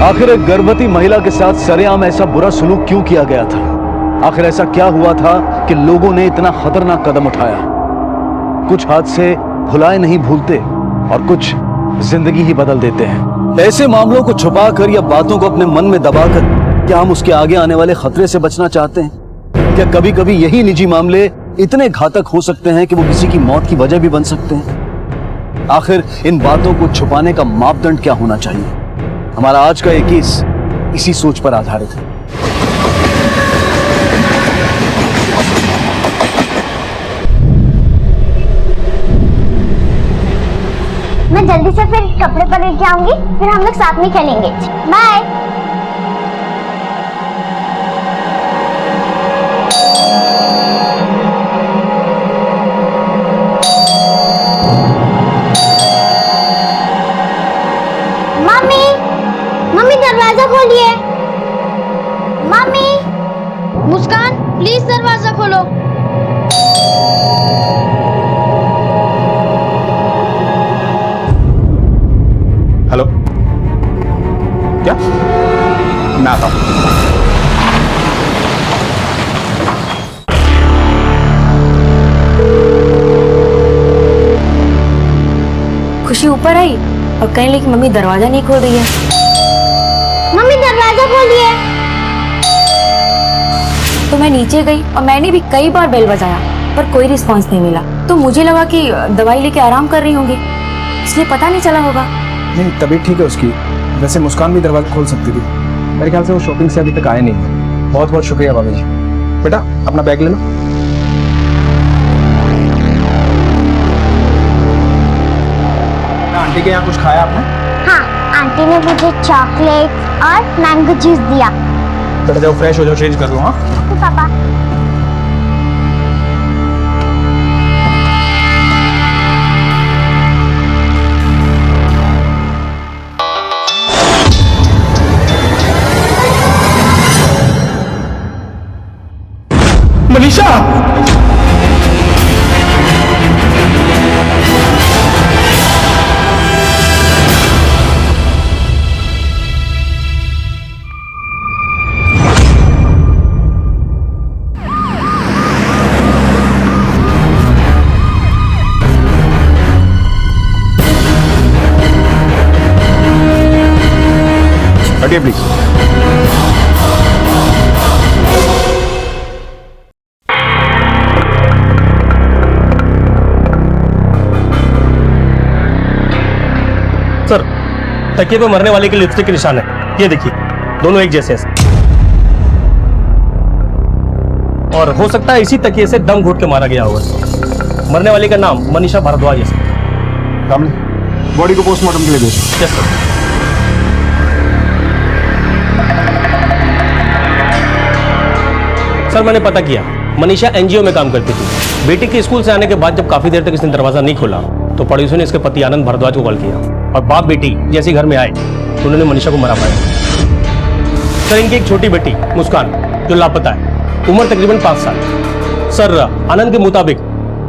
आखिर एक गर्भवती महिला के साथ सरेआम ऐसा बुरा सलूक क्यों किया गया था? आखिर ऐसा क्या हुआ था कि लोगों ने इतना खतरनाक कदम उठाया? कुछ हादसे भुलाए नहीं भूलते और कुछ जिंदगी ही बदल देते हैं। ऐसे मामलों को छुपाकर या बातों को अपने मन में दबाकर क्या हम उसके आगे आने वाले खतरे से बचना चाहते हैं? क्या कभी कभी यही निजी मामले इतने घातक हो सकते हैं कि वो किसी की मौत की वजह भी बन सकते हैं? आखिर इन बातों को छुपाने का मापदंड क्या होना चाहिए? हमारा आज का ये केस इसी सोच पर आधारित है। मैं जल्दी से फिर कपड़े पर लेके आऊंगी, फिर हम लोग साथ में खेलेंगे। बाय। मम्मी, मम्मी दरवाजा खोलिए। मम्मी। मुस्कान, प्लीज दरवाजा खोलो। हेलो, क्या? मैं आता हूं। खुशी ऊपर आई और कहने लगी कि मम्मी दरवाजा नहीं खोल रही है। मम्मी दरवाजा खोलिए। तो मैं नीचे गई और मैंने भी कई बार बेल बजाया पर कोई रिस्पांस नहीं मिला। तो मुझे लगा कि दवाई लेके आराम कर रही होंगी, इसलिए पता नहीं चला होगा। नहीं, तबीयत ठीक है उसकी। वैसे मुस्कान भी दरवाजा खोल सकती थी। मेरे ख्याल से वो शॉपिंग से अभी तक आए नहीं। बहुत बहुत शुक्रिया भाभी जी। बेटा अपना बैग ले लो। आंटी के यहाँ कुछ खाया आपने? हाँ, आंटी ने मुझे चॉकलेट और मैंगो जूस दिया। बेटा जाओ फ्रेश हो जाओ, चेंज कर लो। हाँ पापा। मनीषा, हटिए प्लीज। सर, तकिए पे मरने वाले के लिपस्टिक के निशान है। ये देखिए, दोनों एक जैसे हैं और हो सकता है इसी तकिए से दम घुट के मारा गया होगा। मरने वाले का नाम मनीषा भारद्वाज है सर। बॉडी को पोस्टमार्टम के लिए भेजो। Yes sir. सर मैंने पता किया, मनीषा एनजीओ में काम करती थी। बेटी के स्कूल से आने के बाद जब काफी देर तक इसने दरवाजा नहीं खोला तो पड़ोसियों ने इसके पति आनंद भारद्वाज को कॉल किया और बाप बेटी जैसे घर में आए तो उन्होंने मनीषा को मारा पाया। सर इनकी एक छोटी बेटी मुस्कान जो लापता है, उम्र तकरीबन 5 साल। सर आनंद के मुताबिक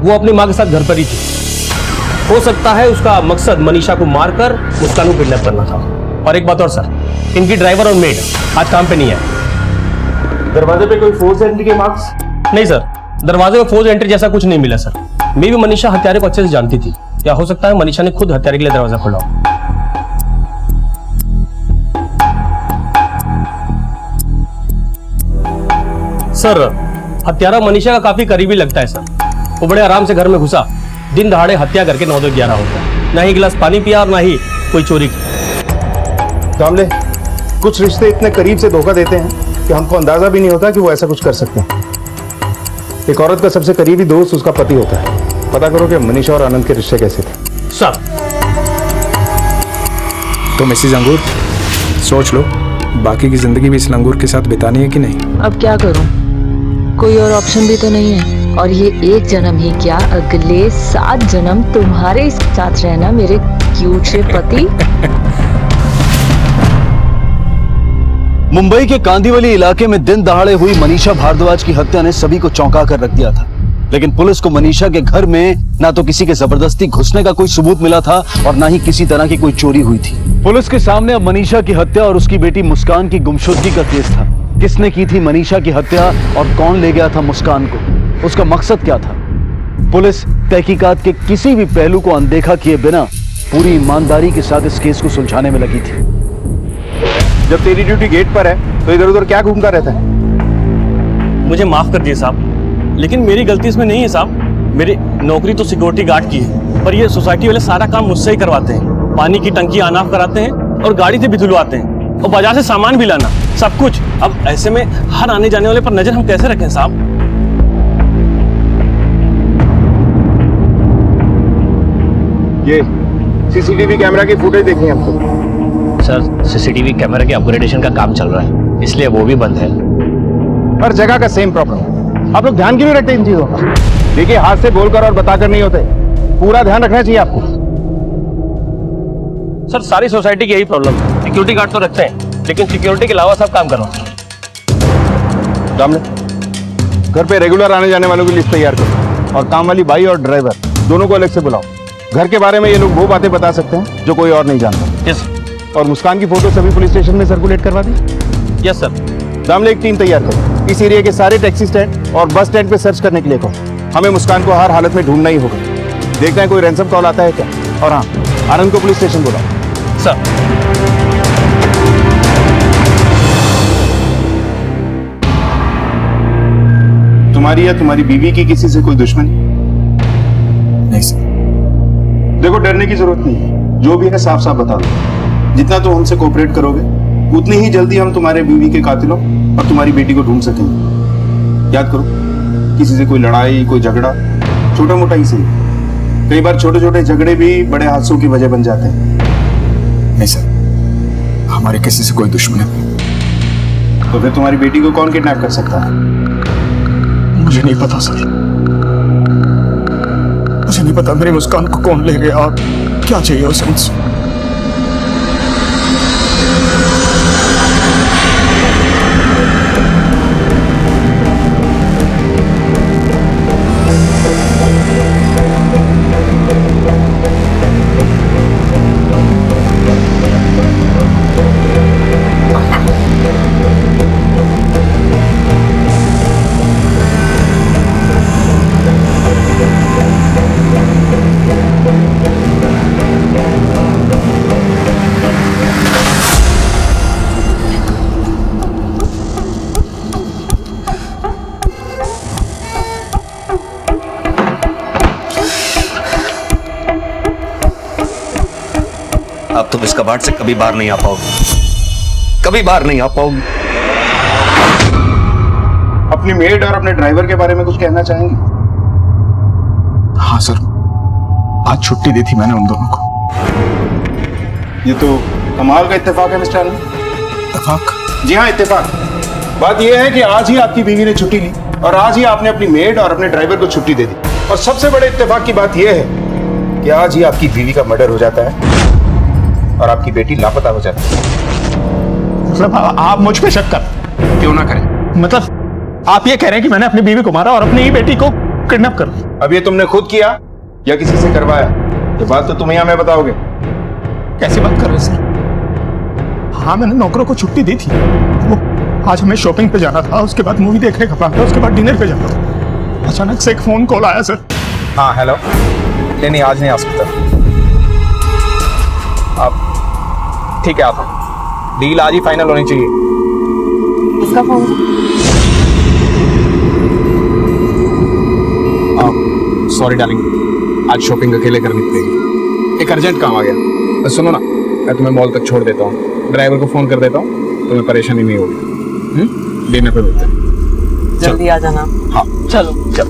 वो अपनी माँ के साथ घर पर ही थी। हो सकता है उसका मकसद मनीषा को मारकर मुस्कान को किडनैप करना था। और एक बात और सर, इनकी ड्राइवर और मेड आज काम पे नहीं है। दरवाजे पे कोई फोर्स एंट्री के मार्क्स? नहीं सर, दरवाजे में फोर्स एंट्री जैसा कुछ नहीं मिला सर। मे भी मनीषा हत्यारे को अच्छे से जानती थी, या हो सकता है मनीषा ने खुद हत्यारे के लिए दरवाजा खोला हो। सर हत्यारा मनीषा का काफी करीबी लगता है सर। वो बड़े आराम से घर में घुसा, दिन दहाड़े हत्या करके 9-11 हो गया। ना ही गिलास पानी पिया और ना ही कोई चोरी की। कामले, कुछ रिश्ते इतने करीब से धोखा देते हैं कि हमको अंदाजा भी नहीं होता कि वो ऐसा कुछ कर सकते हैं। एक औरत का सबसे करीबी दोस्त उसका पति होता है। पता करो कि मनीषा और आनंद के रिश्ते कैसे थे। सर तो मिसेज अंगूर, सोच लो बाकी की जिंदगी भी इस लंगूर के साथ बितानी है कि नहीं। अब क्या करूं, कोई और ऑप्शन भी तो नहीं है। और ये एक जन्म ही क्या, अगले 7 जन्म तुम्हारे साथ रहना मेरे क्यूट से पति। मुंबई के कांदिवली इलाके में दिन दहाड़े हुई मनीषा भारद्वाज की हत्या ने सभी को चौंका कर रख दिया था। लेकिन पुलिस को मनीषा के घर में ना तो किसी के जबरदस्ती घुसने का कोई सबूत मिला था और ना ही किसी तरह की कोई चोरी हुई थी। पुलिस के सामने अब मनीषा की हत्या और उसकी बेटी मुस्कान की गुमशुदगी का केस था। किसने की थी मनीषा की हत्या और कौन ले गया था मुस्कान को? उसका मकसद क्या था? पुलिस तहकीकात के किसी भी पहलू को अनदेखा किए बिना पूरी ईमानदारी के साथ इस केस को सुलझाने में लगी थी। जब तेरी ड्यूटी गेट पर है तो इधर उधर क्या घूमता रहता है? मुझे माफ कर दिए साहब, लेकिन मेरी गलती इसमें नहीं है साहब। मेरी नौकरी तो सिक्योरिटी गार्ड की है, पर ये सोसाइटी वाले सारा काम मुझसे ही करवाते हैं। पानी की टंकी ऑन ऑफ कराते हैं और गाड़ी से भी धुलवाते हैं और बाजार से सामान भी लाना, सब कुछ। अब ऐसे में हर आने जाने वाले पर नजर हम कैसे रखें साहब? ये सीसीटीवी कैमरा की फुटेज देखनी है हमको। सर, सीसीटीवी कैमरा के अपग्रेडेशन का काम चल रहा है, इसलिए वो भी बंद है। हर जगह का सेम प्रॉब्लम। आप लोग ध्यान क्यों नहीं रखते इन चीजों का? देखिए, हाथ से बोलकर और बताकर नहीं होते, पूरा ध्यान रखना चाहिए आपको। सर, सारी सोसाइटी की यही प्रॉब्लम है। सिक्योरिटी गार्ड तो रखते हैं, लेकिन सिक्योरिटी के अलावा सब काम करो। रामले, घर पे रेगुलर आने जाने वालों की लिस्ट तैयार करो और काम वाली बाई और ड्राइवर दोनों को अलग से बुलाओ। घर के बारे में ये लोग वो बातें बता सकते हैं जो कोई और नहीं जानता। यस और मुस्कान की फोटो सभी पुलिस स्टेशन में सर्कुलेट करवा दी। Yes sir. रामले, एक टीम तैयार करो, इस एरिया के सारे टैक्सी स्टैंड और बस स्टैंड पे सर्च करने के लिए कहो। हमें मुस्कान को हर हालत में ढूंढना ही होगा। देखते हैं कोई रैंसम कॉल आता है क्या। और हाँ, आनंद को पुलिस स्टेशन बुलाओ। सर। तुम्हारी या तुम्हारी बीवी की किसी से कोई दुश्मनी? नहीं सर। देखो, डरने की जरूरत नहीं है, जो भी है साफ साफ बता दो। जितना तुम हमसे कोऑपरेट करोगे उतनी ही जल्दी हम तुम्हारे बीवी के कातिलों और तुम्हारी बेटी को ढूंढ सकेंगे। याद करो, किसी से कोई लड़ाई, कोई झगड़ा, छोटा मोटा ही सही, कई बार छोटे छोटे झगड़े भी बड़े हादसों की वजह बन जाते हैं। नहीं सर, हमारे किसी से कोई दुश्मनी नहीं। तो फिर तुम्हारी बेटी को कौन किडनैप कर सकता है? मुझे नहीं पता सर, मुझे नहीं पता मेरी मुस्कान को कौन ले गया और क्या चाहिए उसे मुझसे। अब तुम इस कबाड़ से कभी बाहर नहीं आ पाओगे, कभी बाहर नहीं आ पाओगे। अपनी मेड और अपने ड्राइवर के बारे में कुछ कहना चाहेंगे? हाँ सर, आज छुट्टी दी थी मैंने उन दोनों को। ये तो कमाल का इत्तेफाक है मिस्टर आनंद। इत्तेफाक? जी हाँ, इत्तेफाक। बात यह है कि आज ही आपकी बीवी ने छुट्टी ली और आज ही आपने अपनी मेड और अपने ड्राइवर को छुट्टी दे दी। और सबसे बड़े इत्तेफाक की बात यह है कि आज ही आपकी बीवी का मर्डर हो जाता है और आपकी बेटी लापता हो जाती है। मतलब आप मुझ पे शक कर? क्यों ना करें? मतलब आप ये कह रहे हैं कि मैंने अपनी बीवी को मारा और अपनी ही बेटी को किडनैप कर? अब ये तुमने खुद किया या किसी से करवाया, ये बात तो तुम ही हमें बताओगे। कैसी बात कर रहे हैं सर? हाँ, मैंने नौकरों को छुट्टी दी थी। वो आज हमें शॉपिंग पे जाना था, उसके बाद मूवी देखने का प्लान था, उसके बाद डिनर पे जाना था। अचानक से एक फोन कॉल आया सर। हाँ हेलो, नहीं आज नहीं आ सकता। आप ठीक है, आप डील आज ही फाइनल होनी चाहिए। इसका फोन? सॉरी डार्लिंग, आज शॉपिंग अकेले करनी पड़ेगी, एक अर्जेंट काम आ गया। सुनो ना, मैं तुम्हें मॉल तक छोड़ देता हूँ, ड्राइवर को फोन कर देता हूँ, तुम्हें परेशानी नहीं होगी। डिनर पे मिलते हैं। जल्दी आ जाना। हाँ चलो चलो।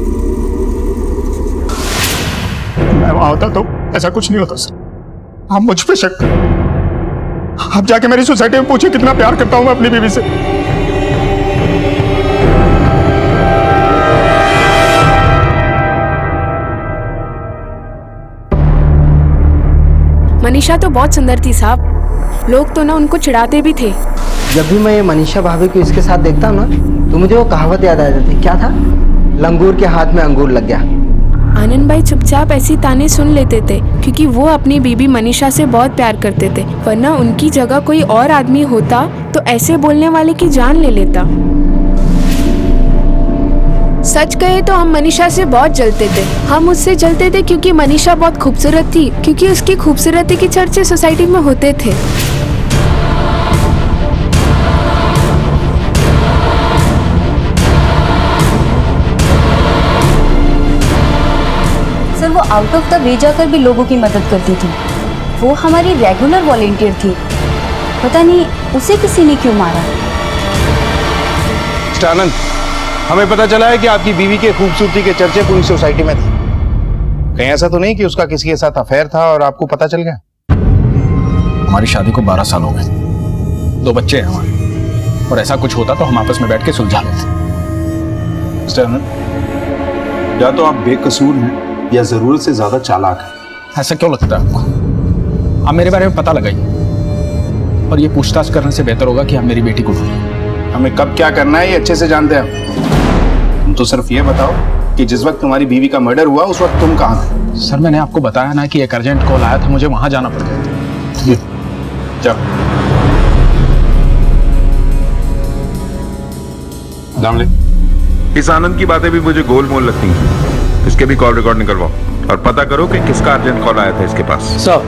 मैं वहां होता तो ऐसा कुछ नहीं होता सर। आप मुझ पे शक करें। आप जाके मेरी सोसाइटी में पूछे कितना प्यार करता हूं मैं अपनी बीवी से। मनीषा तो बहुत सुंदर थी साहब, लोग तो ना उनको चिढ़ाते भी थे। जब भी मैं मनीषा भाभी को इसके साथ देखता हूँ ना, तो मुझे वो कहावत याद आ जाती। क्या था? लंगूर के हाथ में अंगूर लग गया। आनंद भाई चुपचाप ऐसी ताने सुन लेते थे क्योंकि वो अपनी बीबी मनीषा से बहुत प्यार करते थे, वरना उनकी जगह कोई और आदमी होता तो ऐसे बोलने वाले की जान ले लेता। सच कहे तो हम मनीषा से बहुत जलते थे। हम उससे जलते थे क्योंकि मनीषा बहुत खूबसूरत थी, क्योंकि उसकी खूबसूरती के चर्चे सोसाइटी में होते थे। सर वो आउट ऑफ द वे जाकर भी लोगों की मदद करती थी। वो हमारी रेगुलर वॉलेंटियर थी। पता नहीं उसे किसी ने क्यों मारा। मिस्टर आनंद, हमें पता चला है कि आपकी बीवी के खूबसूरती के चर्चे पूरी सोसाइटी में थे। कहीं ऐसा तो नहीं कि उसका किसी के साथ अफेयर था और आपको पता चल गया? हमारी शादी को 12 साल हो गए, 2 बच्चे हैं हमारे, और ऐसा कुछ होता तो हम आपस में बैठ के सुलझा लेते। मिस्टर आनंद, या तो आप बेकसूर हैं या जरूरत से ज्यादा चालाक हैं। ऐसा क्यों लगता है आपको? आप मेरे बारे में पता लगाइए, और ये पूछताछ करने से बेहतर होगा कि आप मेरी बेटी को ढूंढिए। हमें कब क्या करना है ये अच्छे से जानते हैं। तुम तो सिर्फ ये बताओ कि जिस वक्त तुम्हारी बीवी का मर्डर हुआ उस वक्त तुम कहाँ थे? सर मैंने आपको बताया ना कि एक अर्जेंट कॉल आया था, मुझे वहां जाना पड़ गया था। जाओ। इस आनंद की बातें भी मुझे गोलमोल लगती हैं। इसके भी कॉल रिकॉर्ड निकलवाओ और पता करो कि किसका अर्जेंट कॉल आया था इसके पास। सर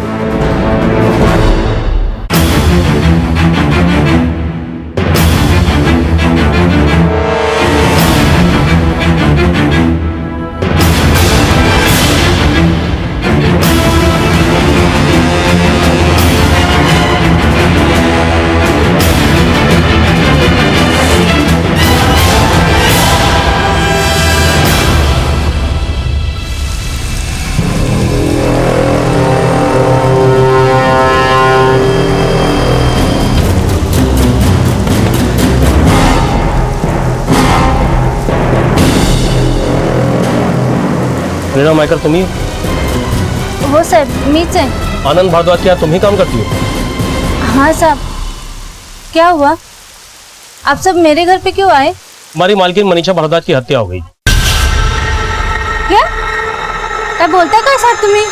रीना माइकल तुम ही हो? वो सर मीच है। आनंद भारद्वाज क्या तुम ही काम करती हो? हाँ साहब, क्या हुआ? आप सब मेरे घर पे क्यों आए? हमारी मालकिन मनीषा भारद्वाज की हत्या हो गई। क्या क्या बोलता है साहब तुम्हें?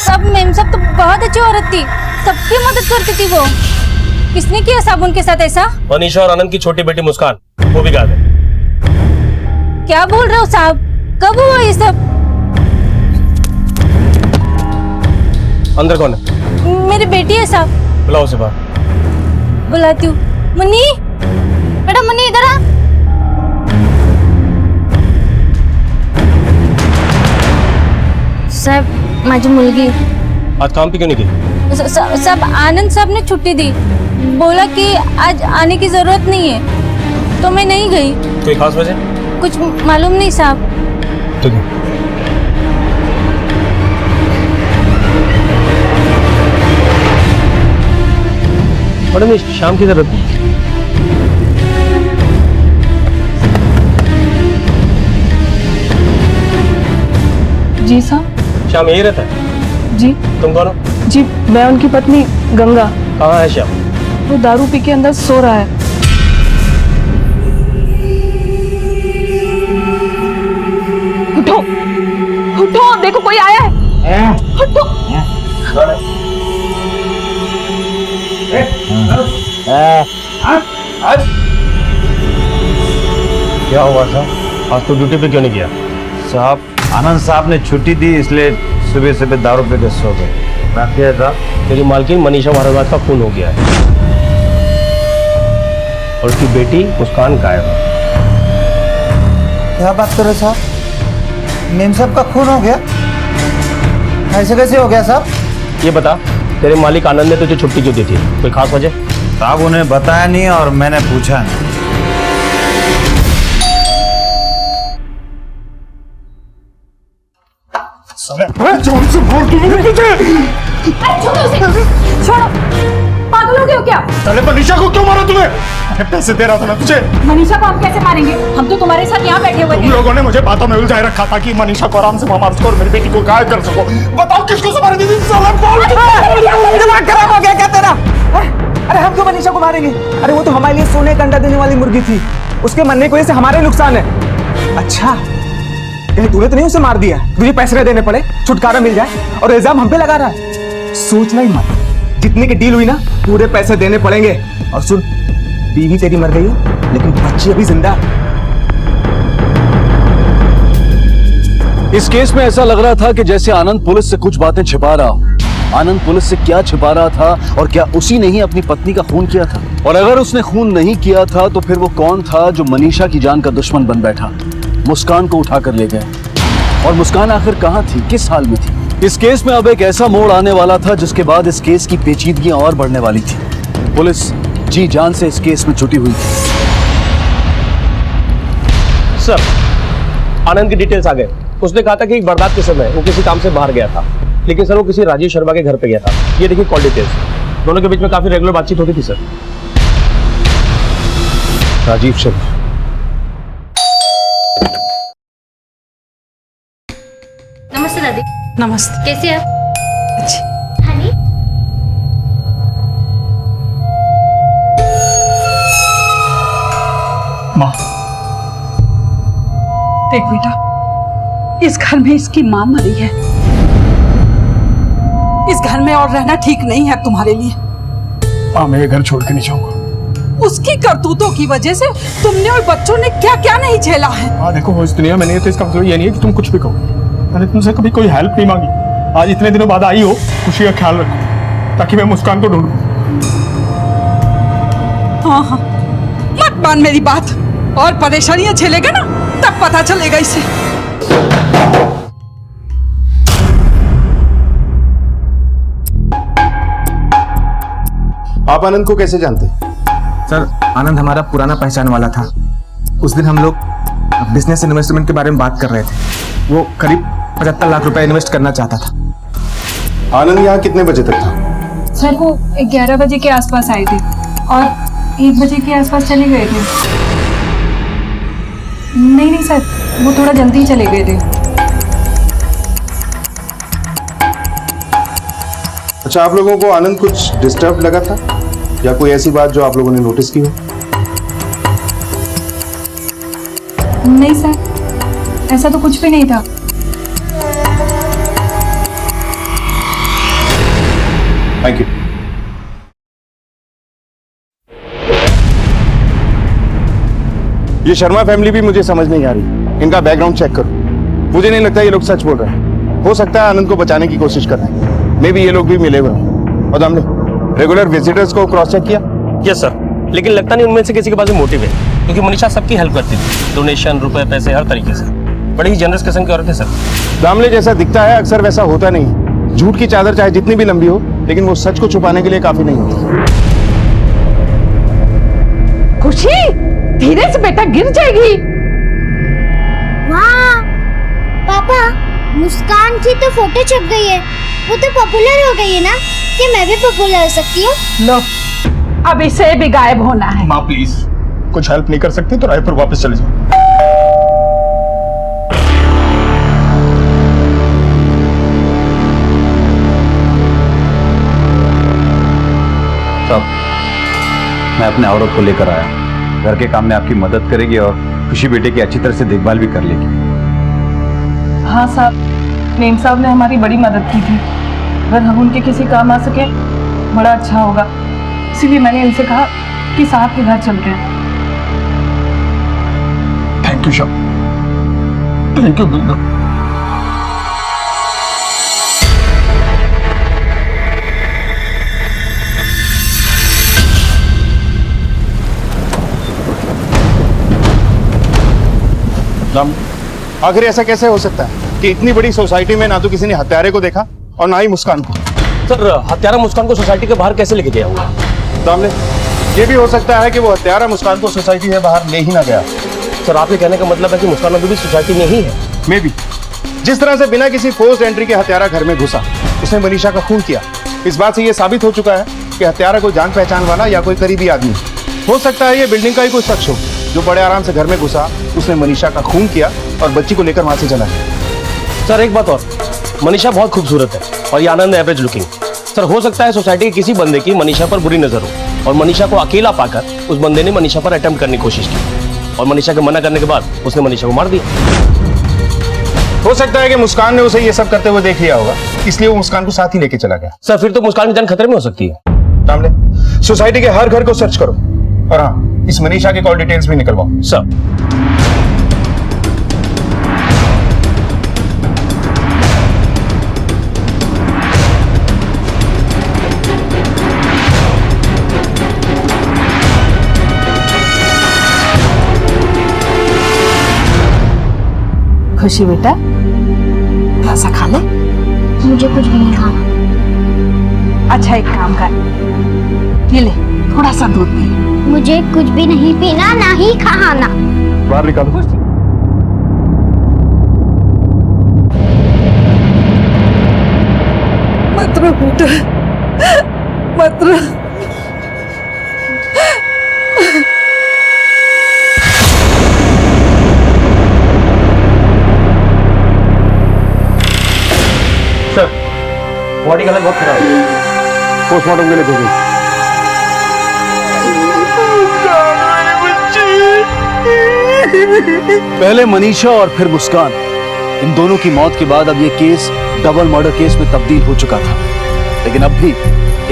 सब मैम सब तो बहुत अच्छी औरत थी, सबकी मदद करती थी वो। किसने किया साहब उनके साथ ऐसा? मनीषा और आनंद की छोटी बेटी मुस्कान, वो भी गायब है। क्या बोल रहे हो साहब? कब हुआ ये सब? अंदर कौन है? मेरी बेटी है साहब। बुलाओ उसे बाहर। बुलाती हूँ। मुन्नी, बेटा मुन्नी इधर आ। साहब माझी मुलगी आज काम पे क्यों नहीं गई? सब आनंद साहब ने छुट्टी दी, बोला कि आज आने की जरूरत नहीं है, तो मैं नहीं गई। कोई खास वजह? कुछ मालूम नहीं साहब। ठीक है। मैडम शाम की जरूरत है। जी साहब। श्याम यही रहता है? जी। तुम कौन हो? जी मैं उनकी पत्नी गंगा। कहाँ है श्याम? वो दारू पी के अंदर सो रहा है। उठो उठो, देखो कोई आया है। उठो। क्या हुआ था? आज तो ड्यूटी पे क्यों नहीं गया? साहब आनंद साहब ने छुट्टी दी, इसलिए सुबह सुबह दारू पे के सो गए। क्या था? तेरी मालकिन मनीषा भारद्वाज का खून हो गया है और उसकी बेटी मुस्कान गायब है। क्या बात कर रहे साहब? मेम साहब का खून हो गया? ऐसे कैसे हो गया साहब? ये बता, तेरे मालिक आनंद ने तुझे छुट्टी क्यों दी थी? कोई खास वजह? साहब उन्हें बताया नहीं और मैंने पूछा नहीं। छोड़ो, पागल हो गए हो क्या? अरे मनीषा को क्यों मारा तुमने? अरे पैसे दे रहा था ना तुझे। मनीषा को हम कैसे मारेंगे? हम तो तुम्हारे साथ यहाँ बैठे हुए तुम लोगों ने मुझे बातों में उलझाए रखा था कि मनीषा को आराम से मार सको और मेरी बेटी को गायब कर सको। बताओ किसको से मारी थी? दिमाग खराब हो गया क्या तेरा? अरे हम क्यों मनीषा को मारेंगे? अरे वो तो हमारे लिए सोने का अंडा देने वाली मुर्गी थी, उसके मरने की वजह से हमारे नुकसान है। अच्छा, कहीं तूने तो नहीं उसे मार दिया? तुझे पैसे न देने पड़े, छुटकारा मिल जाए, और इल्जाम हम पे लगा रहा है। सोचना ही मत, जितने की डील हुई ना पूरे पैसे देने पड़ेंगे। और सुन, बीवी तेरी मर गई है लेकिन बच्ची अभी जिंदा है। इस केस में ऐसा लग रहा था कि जैसे आनंद पुलिस से कुछ बातें छिपा रहा हो। आनंद पुलिस से क्या छिपा रहा था और क्या उसी ने ही अपनी पत्नी का खून किया था? और अगर उसने खून नहीं किया था तो फिर वो कौन था जो मनीषा की जान का दुश्मन बन बैठा? मुस्कान को उठाकर ले गए, और मुस्कान आखिर कहां थी, किस हाल में थी? इस केस में अब एक ऐसा मोड़ आने वाला था जिसके बाद इस केस की पेचीदगियां और बढ़ने वाली थी। पुलिस जी जान से इस केस में जुटी हुई थी। सर, आनंद की डिटेल्स आ गए। उसने कहा था कि एक बरसात के समय वो किसी काम से बाहर गया था, लेकिन सर वो किसी राजीव शर्मा के घर पे गया था। ये देखिए कॉल डिटेल्स, दोनों के बीच में काफी रेगुलर बातचीत होती थी सर। राजीव शर्मा, नमस्ते दादी। नमस्ते। कैसे हैं आप? अच्छी। हनी, माँ, देख बेटा, इस घर में इसकी माँ मरी है। इस घर में और रहना ठीक नहीं है तुम्हारे लिए। माँ, मैं ये घर छोड़ के नहीं जाऊंगा। उसकी करतूतों की वजह से तुमने और बच्चों ने क्या क्या नहीं झेला है। हाँ देखो, वो इस दुनिया में नहीं है तो इसका मतलब ये नहीं है कि तुम कुछ भी कहो। मैंने तुमसे कभी कोई हेल्प नहीं मांगी, आज इतने दिनों बाद आई हो, खुशी का ख्याल रखो ताकि मैं मुस्कान को ढूंढूं। हाँ हाँ, मत मान मेरी बात, और परेशानियां झेलेगा ना तब पता चलेगा इसे। आप आनंद को कैसे जानते? सर, आनंद हमारा पुराना पहचान वाला था। उस दिन हम लोग बिजनेस इन्वेस्टमेंट के बारे में बात कर रहे थे। वो करीब 75 लाख रुपए इन्वेस्ट करना चाहता था। आनंद यहाँ कितने बजे तक था? सर, वो 11 बजे के आसपास आए थे और 1 बजे के आसपास चले गए थे। नहीं सर, वो थोड़ा जल्दी चले गए थे। अच्छा, आप लोगों को आनंद कुछ डिस्टर्ब लगा था या कोई ऐसी बात जो आप लोगों ने नोटिस की हो? नहीं सर, ऐसा तो कुछ भी नहीं था। Thank you. ये शर्मा फैमिली भी मुझे समझ नहीं आ रही। इनका बैकग्राउंड चेक करो, मुझे नहीं लगता ये लोग सच बोल रहे हैं। हो सकता है आनंद को बचाने की कोशिश कर रहे हैं। मे बी ये लोग भी मिले हुए हैं। और हमने रेगुलर विजिटर्स को क्रॉस चेक किया? यस सर, लेकिन लगता नहीं उनमें से किसी के पास मोटिव है, क्योंकि मनीषा सबकी हेल्प करती थी, डोनेशन, रुपए, पैसे, हर तरीके से। बड़ी ही जनरस किस्म की औरत है सर। दामले जैसा दिखता है, अक्सर वैसा होता नहीं। झूठ की चादर चाहे जितनी भी लंबी हो, लेकिन वो सच को छुपाने के लिए काफी नहीं होती। खुशी, धीरे से बेटा, गिर जाएगी। वाह पापा, मुस्कान की तो फोटो छप गई है। वो तो पॉपुलर हो गई है ना, कि मैं भी पॉपुलर हो सकती हूँ। लो, अब इसे भी गायब होना है। माँ प्लीज, कुछ हेल्प नहीं कर सकती तो रायपुर वापस चले जाओ। साहब, मैं अपने औरत को लेकर आया। घर के काम में आपकी मदद करेगी और खुशी बेटे की अच्छी तरह से देखभाल भी कर लेगी। हाँ साहब, मेम साहब ने हमारी बड़ी मदद की थी। अगर हम उनके किसी काम आ सके बड़ा अच्छा होगा, इसीलिए मैंने इनसे कहा कि साहब के घर चलते हैं। Thank you Shah, thank you बिल्ला। आखिर ऐसा कैसे हो सकता है कि इतनी बड़ी सोसाइटी में ना तो किसी ने हत्यारे को देखा और ना ही मुस्कान को? सर, हत्यारा मुस्कान को सोसाइटी के बाहर कैसे लेके गया होगा? दामले, ये भी हो सकता है कि वो हत्यारा मुस्कान को सोसाइटी से बाहर ले ही ना गया। सर, आपके कहने का मतलब है कि मुस्कान अभी भी सोसाइटी में ही है? May be. जिस तरह से बिना किसी फोर्स्ड एंट्री के हत्यारा घर में घुसा, उसने मनीषा का खून किया, इस बात से ये साबित हो चुका है कि हत्यारा कोई जान पहचान वाला या कोई करीबी आदमी हो सकता है। ये बिल्डिंग का ही कोई शख्स हो जो बड़े आराम से घर में घुसा, उसने मनीषा का खून किया और बच्ची को लेकर वहां से चला गया। सर, एक बात और, मनीषा बहुत खूबसूरत है और ये आनंद एवरेज लुकिंग। सर, हो सकता है सोसाइटी के किसी बंदे की मनीषा पर बुरी नजर हो और मनीषा को अकेला पाकर उस बंदे ने मनीषा पर अटेम्प्ट करने की कोशिश की। और मनीषा के मना करने के बाद उसने मनीषा को मार दिया। हो सकता है कि मुस्कान ने उसे ये सब करते हुए देख लिया होगा, इसलिए वो मुस्कान को साथ ही लेके चला गया। सर फिर तो मुस्कान की जान खतरे में हो सकती है। दामले, सोसाइटी के हर घर को सर्च करो और हाँ, इस मनीषा के कॉल डिटेल्स भी निकलवाओ। सर खुशी बेटा, थोड़ा सा खा ले। मुझे कुछ भी नहीं खाना। अच्छा एक काम कर, ये ले थोड़ा सा दूध पी ले। मुझे कुछ भी नहीं पीना, ना ही खाना। बाहर निकालो। मत रो बेटा, मत रो। सर बॉडी का हालत बहुत खराब है, पोस्टमार्टम के लिए भेजो। पहले मनीषा और फिर मुस्कान, इन दोनों की मौत के बाद अब ये केस डबल मर्डर केस में तब्दील हो चुका था। लेकिन अब भी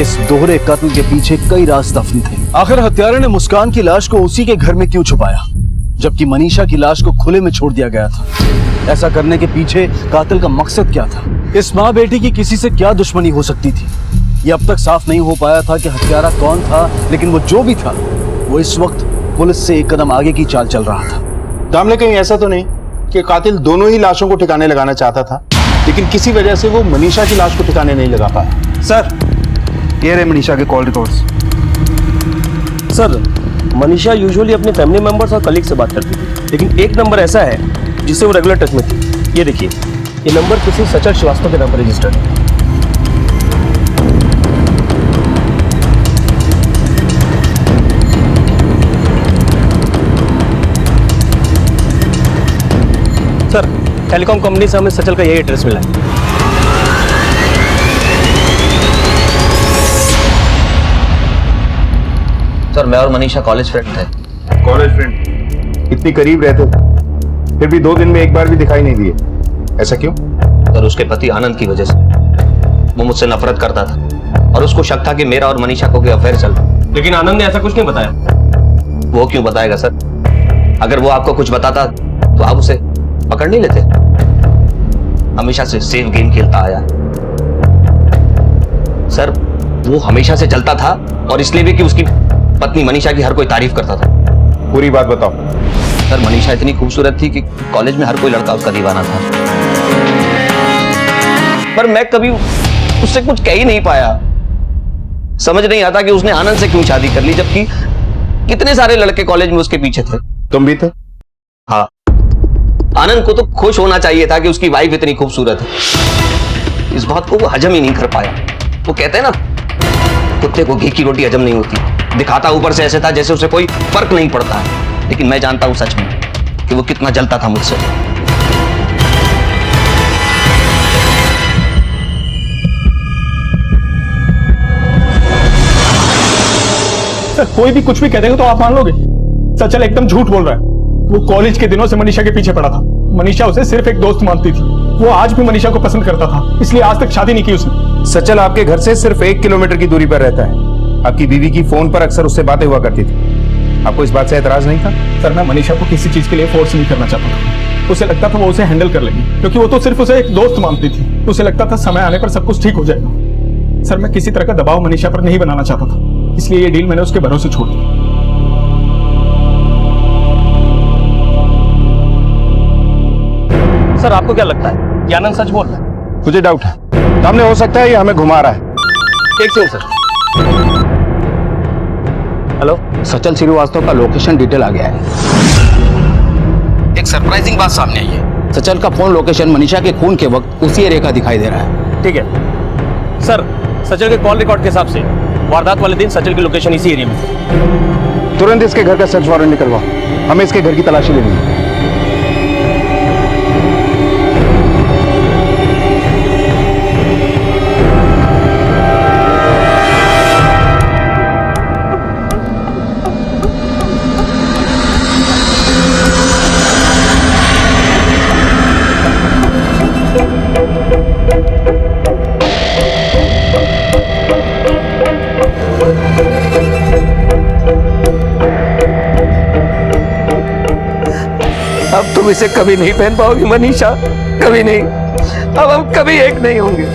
इस दोहरे कत्ल के पीछे कई राज दफन थे। आखिर हत्यारे ने मुस्कान की लाश को उसी के घर में क्यों छुपाया, जबकि मनीषा की लाश को खुले में छोड़ दिया गया था? ऐसा करने के पीछे कातिल का मकसद क्या था? इस माँ बेटी की किसी से क्या दुश्मनी हो सकती थी? ये अब तक साफ नहीं हो पाया था कि हत्यारा कौन था, लेकिन वो जो भी था वो इस वक्त पुलिस से एक कदम आगे की चाल चल रहा था। दामले, कहीं ऐसा तो नहीं कि कातिल दोनों ही लाशों को ठिकाने लगाना चाहता था, लेकिन किसी वजह से वो मनीषा की लाश को ठिकाने नहीं लगा पाया? सर, ये रहे मनीषा के call records. Sir Manisha usually अपने फैमिली मेंबर्स और कलीग से बात करती थी, लेकिन एक नंबर ऐसा है जिससे वो रेगुलर टच में थी। ये देखिए, ये नंबर किसी सचल श्रीवास्तव के नाम पर रजिस्टर्ड है। सर टेलीकॉम कंपनी से हमें सचल का यही एड्रेस मिला है। सर मैं और मनीषा कॉलेज फ्रेंड थे। College friend? इतनी करीब रहते थे, फिर भी 2 दिन में एक बार भी दिखाई नहीं दिए, ऐसा क्यों? सर उसके पति आनंद की वजह से वो मुझसे नफरत करता था और उसको शक था कि मेरा और मनीषा को कोई अफेयर चल रहा। लेकिन आनंद ने ऐसा कुछ नहीं बताया। वो क्यों बताएगा सर? अगर वो आपको कुछ बताता तो आप उसे पकड़ नहीं लेते? हमेशा से सेफ गेम खेलता आया सर। वो हमेशा से चलता था और इसलिए भी कि उसकी पत्नी मनीषा की हर कोई तारीफ करता था। पूरी बात बताओ। सर मनीषा इतनी खूबसूरत थी कि कॉलेज में हर कोई लड़का उसका दीवाना था, पर मैं कभी उससे कुछ कह ही नहीं पाया। समझ नहीं आता कि उसने आनंद से क्यों शादी कर ली, जबकि कितने सारे लड़के कॉलेज में उसके पीछे थे। तुम भी थे? हाँ, आनंद को तो खुश होना चाहिए था कि उसकी वाइफ इतनी खूबसूरत है। इस बात को वो हजम ही नहीं कर पाया। वो कहते हैं ना, कुत्ते को घी की रोटी हजम नहीं होती। दिखाता ऊपर से ऐसे था जैसे उसे कोई फर्क नहीं पड़ता है, लेकिन मैं जानता हूं सच में कि वो कितना जलता था मुझसे। सर कोई भी कुछ भी कह देगा तो आप मान लोगे? सचल एकदम झूठ बोल रहा है। वो कॉलेज के दिनों से मनीषा के पीछे पड़ा था। मनीषा उसे सिर्फ एक दोस्त मानती थी। वो आज भी मनीषा को पसंद करता था, इसलिए आज तक शादी नहीं की उसने। सचल आपके घर से सिर्फ 1 किलोमीटर की दूरी पर रहता है। आपकी बीवी की फोन पर अक्सर उससे बातें हुआ करती थी। आपको इस बात से एतराज नहीं था? सर मैं मनीषा को किसी चीज के लिए फोर्स नहीं करना चाहता था। उसे लगता था वो उसे हैंडल कर लेगी, क्योंकि वो तो सिर्फ उसे एक दोस्त मानती थी। उसे लगता था समय आने पर सब कुछ ठीक हो जाएगा। सर मैं किसी तरह का दबाव मनीषा पर नहीं बनाना चाहता था, इसलिए ये डील मैंने उसके भरोसे छोड़ दी। सर आपको क्या लगता है कि आनंद सच बोल रहा है? मुझे डाउट है। सामने हो सकता है ये हमें घुमा रहा है। एक सेकंड सर। हेलो, सचल श्रीवास्तव का लोकेशन डिटेल आ गया है। एक सरप्राइजिंग बात सामने आई है। सचल का फोन लोकेशन मनीषा के खून के वक्त उसी एरिया का दिखाई दे रहा है। ठीक है सर, सचल के कॉल रिकॉर्ड के हिसाब से वारदात वाले दिन सचल की लोकेशन इसी एरिया में थी। तुरंत इसके घर का सर्च वारंट निकलवाओ, हमें इसके घर की तलाशी लेनी है। तुम इसे कभी नहीं पहन पाओगी मनीषा, कभी नहीं। अब हम कभी एक नहीं होंगे।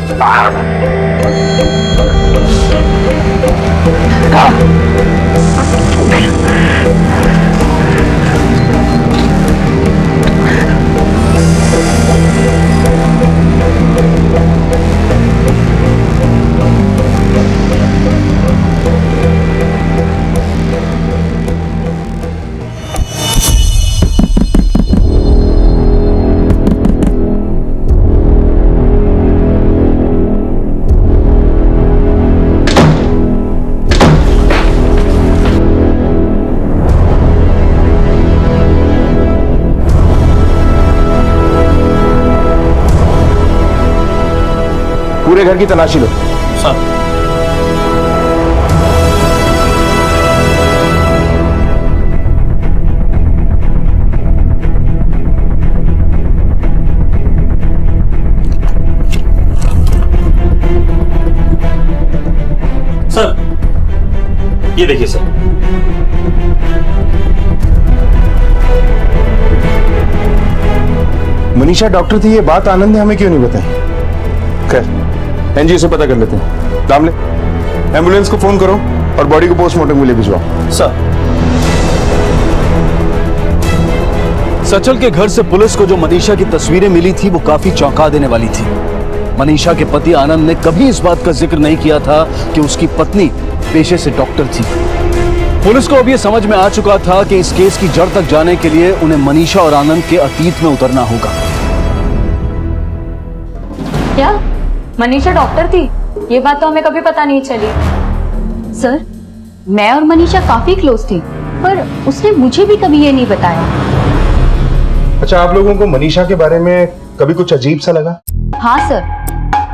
पूरे घर की तलाशी लो। सर। सर, ये देखिए सर। मनीषा डॉक्टर थी, ये बात आनंद ने हमें क्यों नहीं बताई? खैर, एनजीओ से पता कर लेते हैं। दामले, एम्बुलेंस को फोन करो और बॉडी को पोस्टमार्टम के लिए भिजवाओ। सर। सचल के घर से पुलिस को जो मनीषा की तस्वीरें मिली थी वो काफी चौंका देने वाली थी। मनीषा के पति आनंद ने कभी इस बात का जिक्र नहीं किया था कि उसकी पत्नी पेशे से डॉक्टर थी। पुलिस को अब यह समझ में आ चुका था कि इस केस की जड़ तक जाने के लिए उन्हें मनीषा और आनंद के अतीत में उतरना होगा। क्या मनीषा डॉक्टर थी? ये बात तो हमें कभी पता नहीं चली। सर, मैं और मनीषा काफी क्लोज थी, पर उसने मुझे भी कभी ये नहीं बताया। अच्छा, आप लोगों को मनीषा के बारे में कभी कुछ अजीब सा लगा? हाँ सर,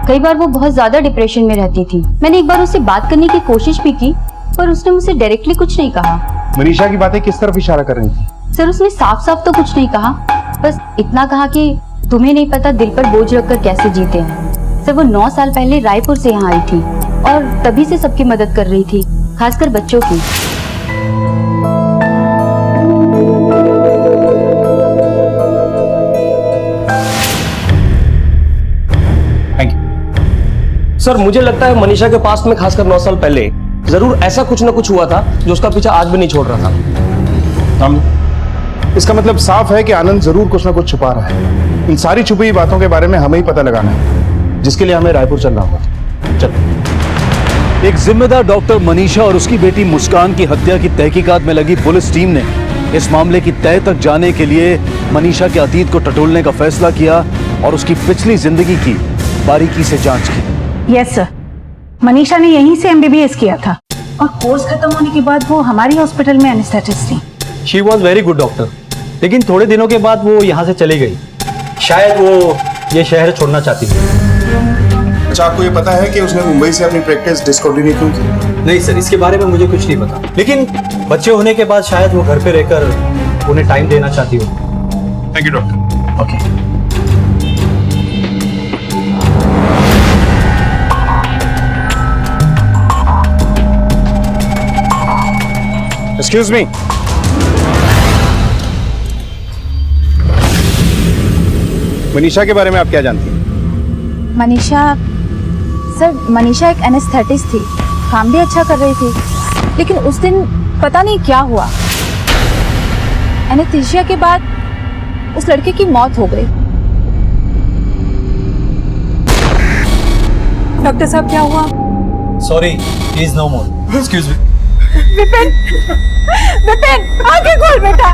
कई बार वो बहुत ज्यादा डिप्रेशन में रहती थी। मैंने एक बार उससे बात करने की कोशिश भी की, पर उसने मुझसे डायरेक्टली कुछ नहीं कहा। मनीषा की बातें किस तरफ इशारा कर रही थी? सर, उसने साफ साफ तो कुछ नहीं कहा, बस इतना कहा कि तुम्हें नहीं पता दिल पर बोझ रखकर कैसे जीते हैं। सर, वो 9 साल पहले रायपुर से यहाँ आई थी और तभी से सबकी मदद कर रही थी, खासकर बच्चों की। Thank you. सर, मुझे लगता है मनीषा के पास में खासकर 9 साल पहले जरूर ऐसा कुछ ना कुछ हुआ था जो उसका पीछा आज भी नहीं छोड़ रहा था। इसका मतलब साफ है कि आनंद जरूर कुछ ना कुछ छुपा रहा है। इन सारी छुपी हुई बातों के बारे में हमें ही पता लगाना है, जिसके लिए हमें रायपुर चलना होगा। चल। एक जिम्मेदार डॉक्टर मनीषा और उसकी बेटी मुस्कान की हत्या की तहकीकात में लगी पुलिस टीम ने इस मामले की तह तक जाने के लिए मनीषा के अतीत को टटोलने का फैसला किया और उसकी पिछली जिंदगी की बारीकी से जांच की। यस सर, मनीषा ने यहीं से एमबीबीएस किया था और कोर्स खत्म होने के बाद वो हमारी हॉस्पिटल में एनेस्थेटिस्ट थी। She was very good doctor, लेकिन थोड़े दिनों के बाद वो यहाँ से चली गई। शायद वो ये शहर छोड़ना चाहती थी। अच्छा, आपको ये पता है कि उसने मुंबई से अपनी प्रैक्टिस डिस्कंटिन्यू क्यों की? नहीं सर, इसके बारे में मुझे कुछ नहीं पता, लेकिन बच्चे होने के बाद शायद वो घर पे रहकर उन्हें टाइम देना चाहती हो। Thank you doctor. Okay. Excuse me. Manisha के बारे में आप क्या जानती हैं? मनीषा सर, मनीषा एक एनेस्थेटिस्ट थी, काम भी अच्छा कर रही थी, लेकिन उस दिन पता नहीं क्या हुआ, एनेस्थीसिया के बाद उस लड़के की मौत हो गई। डॉक्टर साहब, क्या हुआ? Sorry, he is no more. Excuse me. Vipin, Vipin, आगे खोल बेटा,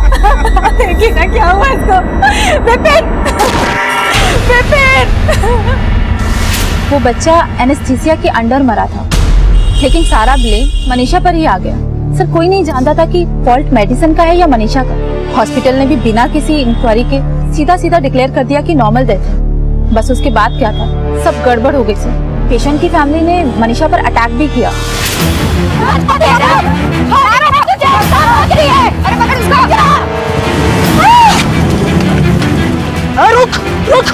देखिए ना क्या हुआ इसको। विपिन, विपिन। वो बच्चा एनेस्थीसिया के अंडर मरा था, लेकिन सारा ब्लेम मनीषा पर ही आ गया। सर, कोई नहीं जानता था कि फॉल्ट मेडिसिन का है या मनीषा का। हॉस्पिटल ने भी बिना किसी इंक्वायरी के सीधा सीधा डिक्लेयर कर दिया कि नॉर्मल डेथ है। बस उसके बाद क्या था, सब गड़बड़ हो गई सर। पेशेंट की फैमिली ने मनीषा पर अटैक भी किया। रुक रुक,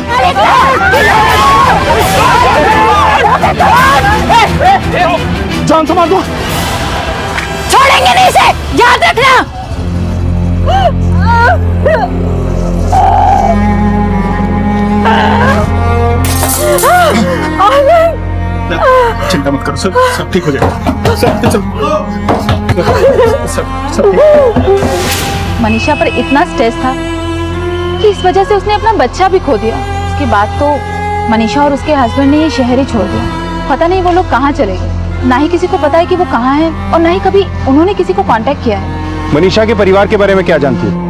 जान से मार दो, छोड़ेंगे नहीं इसे, याद रखना। चिंता मत करो सर, सब ठीक हो जाएगा सर, सब मनीषा पर इतना स्ट्रेस था कि इस वजह से उसने अपना बच्चा भी खो दिया। उसके बाद तो मनीषा और उसके हस्बैंड ने ये शहर ही छोड़ दिया। पता नहीं वो लोग कहाँ चले गए, ना ही किसी को पता है कि वो कहाँ है और ना ही कभी उन्होंने किसी को कांटेक्ट किया है। मनीषा के परिवार के बारे में क्या जानती हो?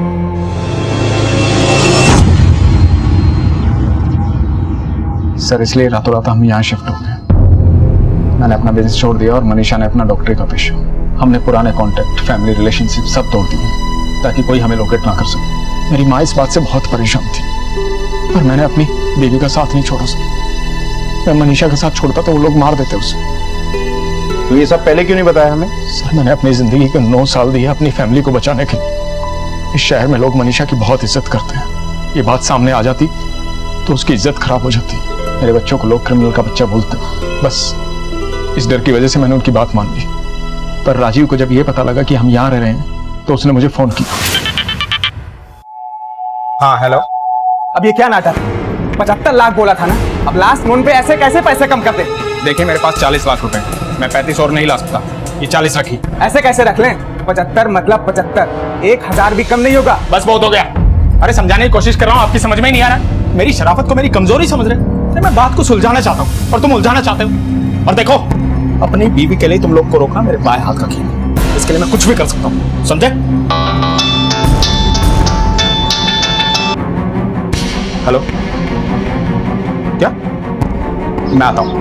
सर इसलिए रातों रात हम यहाँ शिफ्ट हो गए। मैंने अपना बिजनेस छोड़ दिया और मनीषा ने अपना डॉक्टरी का पेशा। हमने पुराने कांटेक्ट, फैमिली रिलेशनशिप सब तोड़ दिए ताकि कोई हमें लोकेट ना कर सके। मेरी माँ इस बात से बहुत परेशान थी, पर मैंने अपनी बीवी का साथ नहीं छोड़ा सर। मैं मनीषा का साथ छोड़ता तो वो लोग मार देते उसे। तो ये सब पहले क्यों नहीं बताया हमें? सर मैंने अपनी जिंदगी के 9 साल दिए अपनी फैमिली को बचाने के लिए। इस शहर में लोग मनीषा की बहुत इज्जत करते हैं। ये बात सामने आ जाती तो उसकी इज्जत खराब हो जाती। मेरे बच्चों को लोग क्रिमिनल का बच्चा बोलते। बस इस डर की वजह से मैंने उनकी बात मान ली। पर राजीव को जब ये पता लगा कि हम यहाँ रह रहे हैं तो उसने मुझे फोन किया। हाँ हेलो। अब ये क्या नाटक? 75 लाख बोला था ना, अब लास्ट मोमेंट पे ऐसे कैसे पैसे कम करते? देखिए मेरे पास 40 लाख रुपए, मैं 35 और नहीं ला सकता, ये 40 रखी। ऐसे कैसे रख लें? 75 मतलब 75, 1000 भी कम नहीं होगा। बस बहुत हो गया। अरे समझाने की कोशिश कर रहा हूँ, आपकी समझ में ही नहीं आ रहा। मेरी शराफत को मेरी कमजोरी समझ रहे? अरे मैं बात को सुलझाना चाहता हूँ और तुम उलझाना चाहते हो। और देखो अपनी बीवी के लिए तुम लोग को रोकना मेरे बाएं हाथ का खेल। इसके लिए मैं कुछ भी कर सकता हूँ, समझे? हेलो, क्या? मैं आता हूँ।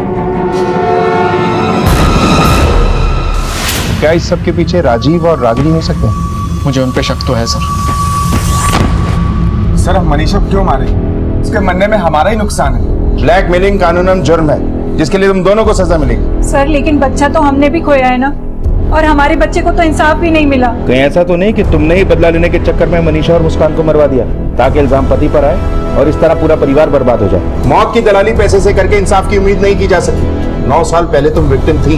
क्या इस सब के पीछे राजीव और रागिनी हो सकते हैं? मुझे उन पे शक तो है सर। सर हम मनीषा को क्यों मारे? उसके मरने में हमारा ही नुकसान है। ब्लैकमेलिंग कानूनन जुर्म है जिसके लिए तुम दोनों को सजा मिलेगी। सर लेकिन बच्चा तो हमने भी खोया है ना, और हमारे बच्चे को तो इंसाफ भी नहीं मिला। कहीं ऐसा तो नहीं कि तुमने ही बदला लेने के चक्कर में मनीषा और मुस्कान को मरवा दिया ताकि इल्जाम पति पर आए और इस तरह पूरा परिवार बर्बाद हो जाए? मौत की दलाली पैसे से करके इंसाफ की उम्मीद नहीं की जा सकती। 9 साल पहले तुम विक्टिम थी।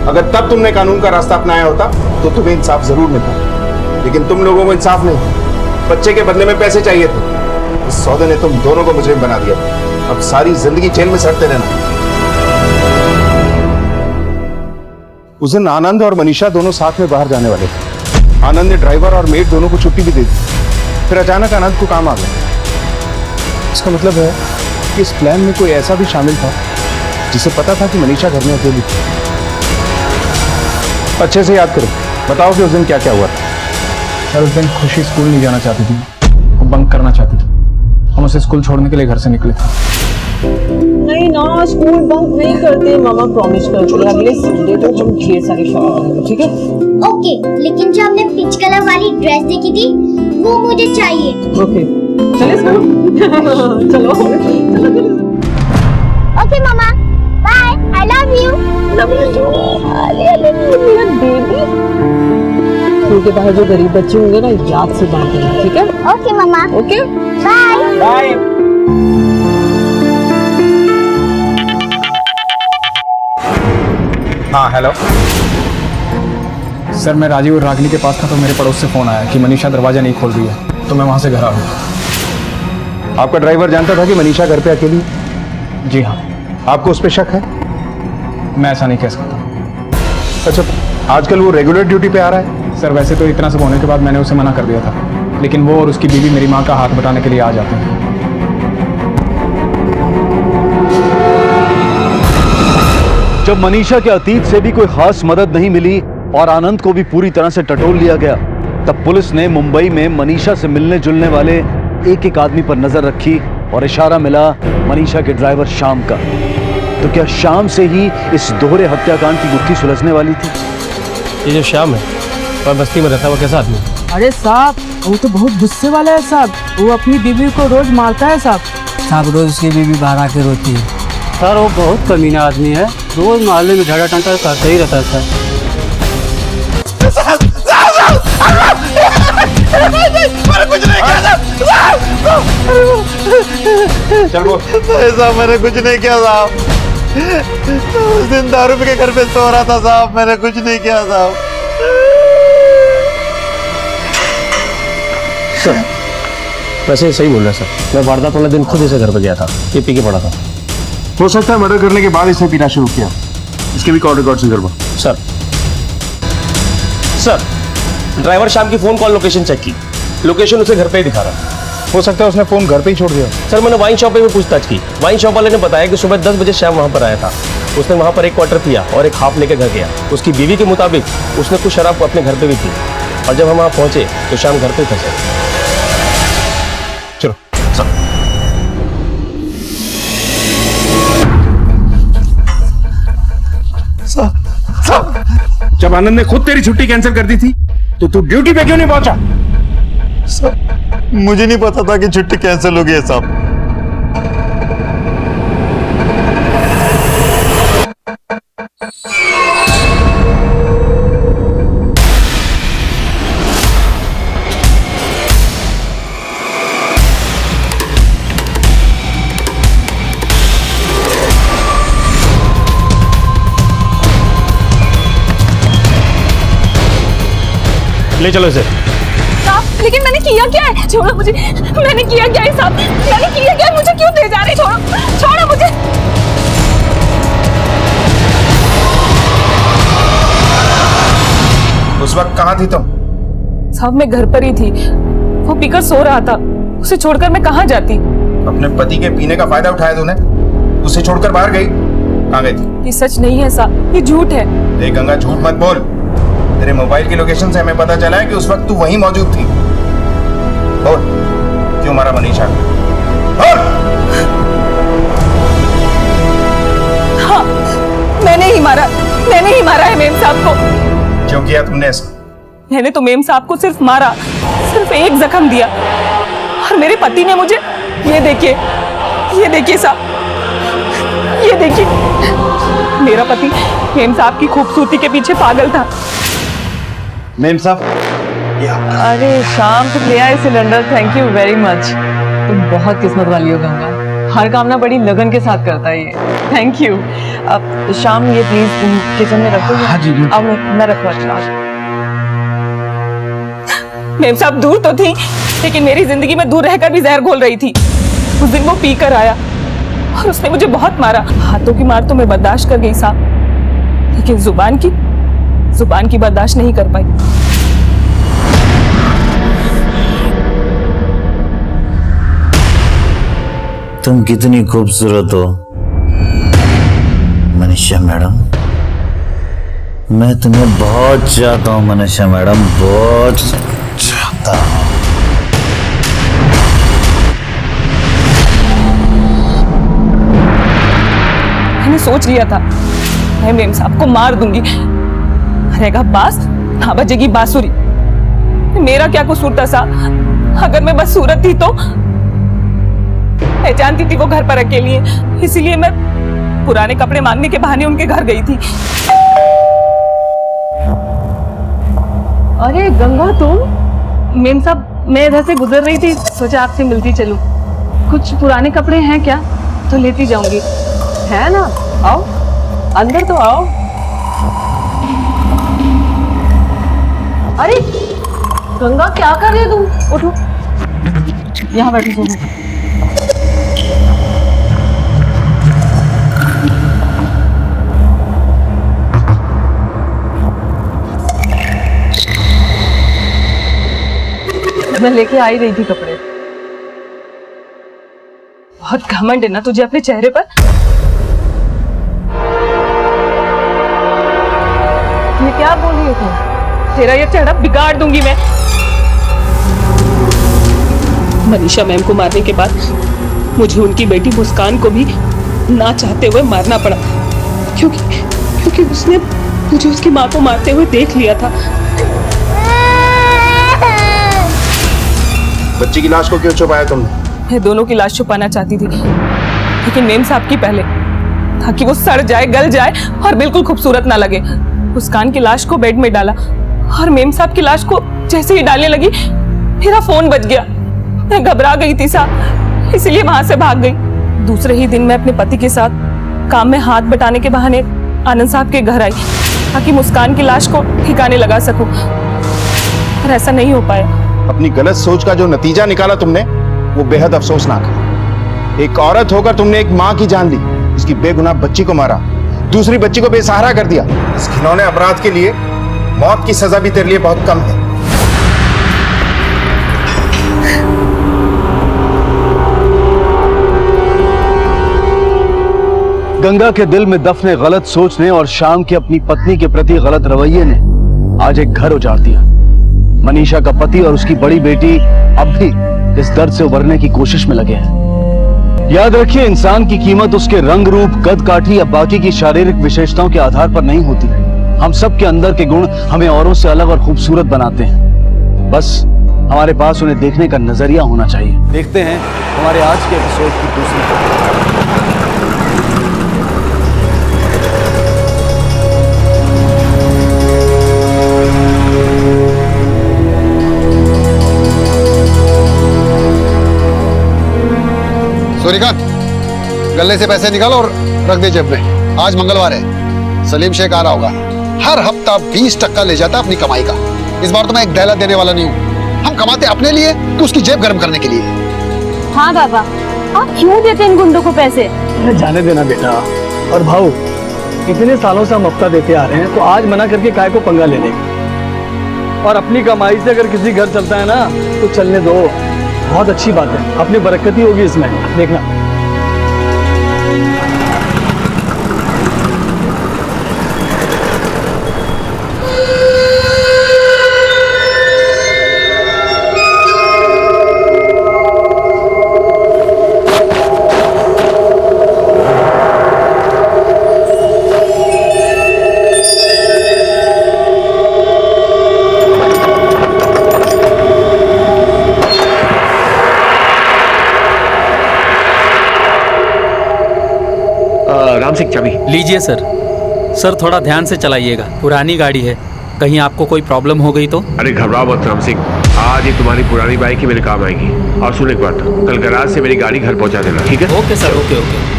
अगर तब तुमने कानून का रास्ता अपनाया होता तो तुम्हें इंसाफ जरूर मिलता, लेकिन तुम लोगों को इंसाफ नहीं, बच्चे के बदले में पैसे चाहिए थे। इस सौदे ने तुम दोनों को मुजरिम बना दिया। अब सारी जिंदगी जेल में सड़ते रहना। उस दिन आनंद और मनीषा दोनों साथ में बाहर जाने वाले थे। आनंद ने ड्राइवर और मेट दोनों को छुट्टी भी दे दी। फिर अचानक आनंद को काम आ गया। इसका मतलब है कि इस प्लान में कोई ऐसा भी शामिल था जिसे पता था कि मनीषा घर में अकेली थी। अच्छे से याद करो, बताओ कि उस दिन क्या क्या हुआ था। सर उस दिन खुशी स्कूल नहीं जाना चाहती थी, वो बंक करना चाहती थी। हम उसे स्कूल छोड़ने के लिए घर से निकले थे। नहीं ना, स्कूल बंक नहीं करते, मामा प्रॉमिस कर चुके अगले संडे तो हम ढेर सारी शॉपिंग करेंगे, ठीक है? ओके, लेकिन जो हमने पिच कलर वाली ड्रेस देखी थी वो मुझे चाहिए। ओके चले स्कूल। चलो ओके मामा, bye, I love you. Love you too. मेरा बेबी। स्कूल के बाहर जो गरीब बच्चे होंगे ना, याद से बांट देना, ठीक है? ओके मामा। Okay bye bye. हाँ हेलो सर, मैं राजीव और रागिनी के पास था तो मेरे पड़ोस से फोन आया कि मनीषा दरवाजा नहीं खोल रही है, तो मैं वहां से घर आ गया। आपका ड्राइवर जानता था कि मनीषा घर पे अकेली है? जी हाँ। आपको उस पर शक है? मैं ऐसा नहीं कह सकता। अच्छा, आजकल वो रेगुलर ड्यूटी पे आ रहा है? सर वैसे तो इतना सब होने के बाद मैंने उसे मना कर दिया था, लेकिन वो और उसकी बीवी मेरी माँ का हाथ बटाने के लिए आ जाते हैं। जब मनीषा के अतीत से भी कोई खास मदद नहीं मिली और आनंद को भी पूरी तरह से टटोल लिया गया, तब पुलिस ने मुंबई में मनीषा से मिलने जुलने वाले एक एक आदमी पर नजर रखी और इशारा मिला मनीषा के ड्राइवर श्याम का। तो क्या शाम से ही इस दोहरे हत्याकांड की गुत्थी सुलझने वाली थी? ये जो श्याम है और बस्ती में रहता है, वो कैसा आदमी है? अरे साहब वो तो बहुत गुस्से वाला है साहब, वो अपनी बीवी को रोज मारता है साहब। साहब रोज उसकी बीवी बाहर आके रोती है। सर वो बहुत कमीना आदमी है, रोज मोहल्ले में झगड़ा टंटा करता ही रहता है सर। कुछ नहीं किया साहब, मैंने कुछ नहीं किया साहब। उस दिन दारू पी के घर पे सो रहा था साहब, मैंने कुछ नहीं किया साहब। सर वैसे सही बोल रहा है सर, मैं वारदात वाले दिन खुद इसे घर पे गया था, ये पी के पड़ा था। हो सकता है मर्डर करने के बाद इसने पीना शुरू किया। इसके भी कॉल रिकॉर्ड करवा। सर ड्राइवर शाम की फोन कॉल लोकेशन चेक की, लोकेशन उसे घर पे ही दिखा रहा। हो सकता है उसने फोन घर पे ही छोड़ दिया। सर मैंने वाइन शॉप पे भी पूछताछ की, वाइन शॉप वाले ने बताया कि सुबह 10 बजे श्याम वहां पर आया था। उसने वहां पर एक क्वार्टर पिया और एक हाफ लेकर घर गया। उसकी बीवी के मुताबिक उसने कुछ शराब अपने घर पे भी थी और जब हम वहां पहुंचे तो श्याम घर पे फंसे। चलो जब आनंद ने खुद तेरी छुट्टी कैंसिल कर दी थी तो तू ड्यूटी पे क्यों नहीं पहुंचा? मुझे नहीं पता था कि छुट्टी कैंसिल हो गई है साहब। ले चलो इसे। साहब लेकिन मैंने किया क्या है? छोड़ो मुझे, मैंने किया क्या है साहब? मैंने किया क्या है? मुझे क्यों ले जा रहे? छोड़ो मुझे। उस वक्त कहाँ थी तुम? साहब मैं घर पर ही थी, वो पीकर सो रहा था, उसे छोड़कर मैं कहाँ जाती? अपने पति के पीने का फायदा उठाया तूने, उसे छोड़कर बाहर गई। कहाँ गई थी? ये सच नहीं है साहब, ये झूठ है। ए गंगा झूठ मत बोल। तेरे मोबाइल की लोकेशन से हमें पता चला है कि उस वक्त तू वहीं मौजूद थी। बोल क्यों मारा मनीषा? बोल। हाँ मैंने ही मारा है मेम साहब को। क्यों किया तुमने ऐसा? मैंने तो मेम साहब को सिर्फ मारा, सिर्फ एक जख्म दिया और मेरे पति ने मुझे ये देखिए साहब, ये देखिए मेरा पति मेम साहब की खूबसूरती के पीछे पागल था। मेम साहब अरे शाम तक ले आए cylinder, thank you very much. तुम बहुत किस्मत वाली हो गंगा, हर काम ना बड़ी लगन के साथ करता है ये, थैंक यू। अब शाम ये प्लीज तुम किचन में रखो। हाँ जी अब मैं रखवा। मेम साहब दूर तो थी लेकिन मेरी जिंदगी में दूर रहकर भी जहर घोल रही थी। उस दिन वो पी कर आया और उसने मुझे बहुत मारा। हाथों की मार तो मैं बर्दाश्त कर गई साहब, लेकिन जुबान की बर्दाश्त नहीं कर पाई। तुम कितनी खूबसूरत हो मनीषा मैडम, मैं तुम्हें बहुत चाहता हूँ मनीषा मैडम, बहुत चाहता हूँ। मैंने सोच लिया था मैं मेम साहब को मार दूंगी, रहेगा बास ना बजेगी बांसुरी। मेरा क्या कसूर था साहब? अगर मैं बदसूरत थी तो मैं जानती थी वो घर पर अकेली है, इसीलिए मैं पुराने कपड़े मांगने के बहाने उनके घर गई थी। अरे गंगा तुम? मेम साहब मैं इधर से गुजर रही थी, सोचा आपसे मिलती चलूं। कुछ पुराने कपड़े हैं क्या तो लेती जाऊंगी। है ना, आओ अंदर तो आओ। अरे गंगा क्या कर रही हो तुम? उठो यहाँ बैठो। मैं लेके आई रही थी कपड़े। बहुत घमंड है ना तुझे अपने चेहरे पर? ये क्या बोल रही हो तुम? तेरा ये चेहरा बिगाड़ दूंगी मैं। मनीषा मैम को मारने के बाद मुझे उनकी बेटी मुस्कान को भी ना चाहते हुए मारना पड़ा, क्योंकि उसने मुझे उसकी माँ को मारते हुए देख लिया था। बच्ची की लाश को क्यों छुपाया तुमने? मैं दोनों की लाश छुपाना चाहती थी, लेकिन मेम साहब की पहले, ताकि वो सड़ जाए, गल जाए और बिल्कुल खूबसूरत ना लगे। मुस्कान की लाश को बेड में डाला और मेम साहब की लाश को जैसे ही डालने लगी मेरा फोन बज गया। मैं घबरा गई थी साहब, इसलिए वहां से भाग गई। दूसरे ही दिन मैं अपने पति के साथ काम में हाथ बटाने के बहाने आनंद साहब के घर आई, ताकि मुस्कान की लाश को ठिकाने लगा सकूं, पर ऐसा नहीं हो पाया। अपनी गलत सोच का जो नतीजा निकाला तुमने वो बेहद अफसोसनाक है। एक औरत होकर तुमने एक माँ की जान ली, उसकी बेगुनाह बच्ची को मारा दूसरी बच्ची को बेसहारा कर दिया। इस घिनौने अपराध के लिए मौत की सजा भी तेरे लिए बहुत कम है। गंगा के दिल में दफने गलत सोचने और शाम की अपनी पत्नी के प्रति गलत रवैये ने आज एक घर उजाड़ दिया। मनीषा का पति और उसकी बड़ी बेटी अब भी इस दर्द से उबरने की कोशिश में लगे हैं। याद रखिए, इंसान की कीमत उसके रंग रूप, कद काठी या बाकी की शारीरिक विशेषताओं के आधार पर नहीं होती। हम सब के अंदर के गुण हमें औरों से अलग और खूबसूरत बनाते हैं। बस हमारे पास उन्हें देखने का नजरिया होना चाहिए। देखते हैं हमारे आज के एपिसोड की दूसरी। सूर्यकांत, गले से पैसे निकालो और रख दे जेब में। आज मंगलवार है, सलीम शेख आ रहा होगा। हर हफ्ता 20% ले जाता है अपनी कमाई का। इस बार तो मैं एक दहला देने वाला नहीं हूँ। हम कमाते अपने लिए कि उसकी जेब गर्म करने के लिए। हाँ बाबा, आप क्यों देते इन गुंडों को पैसे? जाने देना बेटा। और भाऊ, इतने सालों से हम हफ्ता देते आ रहे हैं, तो आज मना करके काय को पंगा लेने। और अपनी कमाई से अगर किसी घर चलता है ना, तो चलने दो। बहुत अच्छी बात है, अपनी बरकत ही होगी इसमें, देखना। राम सिंह, चाबी लीजिए सर। सर थोड़ा ध्यान से चलाइएगा, पुरानी गाड़ी है, कहीं आपको कोई प्रॉब्लम हो गई तो। अरे घबराओ मत राम सिंह, आज ये तुम्हारी पुरानी बाइक ही मेरे काम आएगी। और सुन एक बात, कल गराज से मेरी गाड़ी घर पहुंचा देना, ठीक है? Okay sir, okay okay.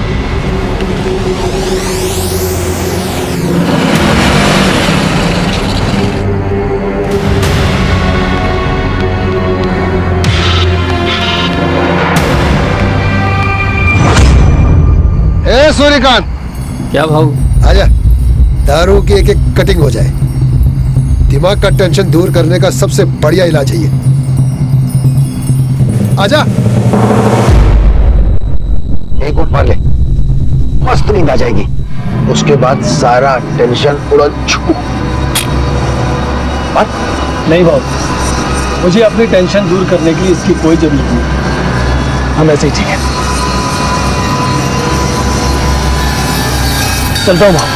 ए सूर्यकांत, क्या भाऊ? आजा, दारू की एक एक कटिंग हो जाए। दिमाग का टेंशन दूर करने का सबसे बढ़िया इलाज है ये। आजा, एक घूंट मार ले, मस्त नींद आ जाएगी। उसके बाद सारा टेंशन उड़ा छू। नहीं भाऊ, मुझे अपनी टेंशन दूर करने के लिए इसकी कोई जरूरत नहीं। हम ऐसे ही ठीक है। चलता हूँ भाऊ।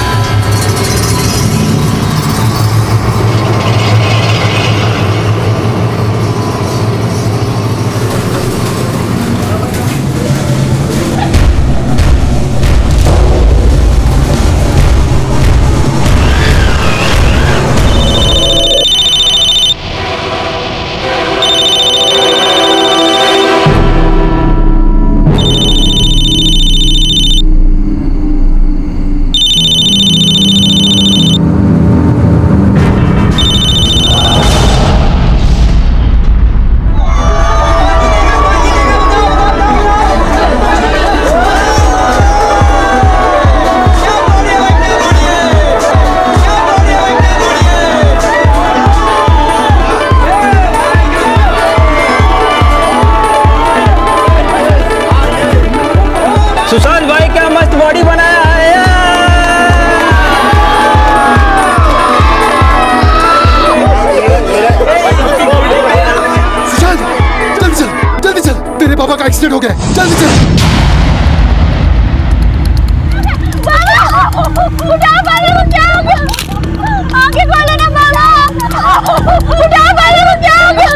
सुशांत भाई क्या मस्त बॉडी बनाया है। सुशांत, जल्दी चल, जल्दी चल, तेरे पापा का एक्सीडेंट हो गया है, जल्दी चल। आगे खोलो ना बाबा, उठा बाबा को क्या हो गया?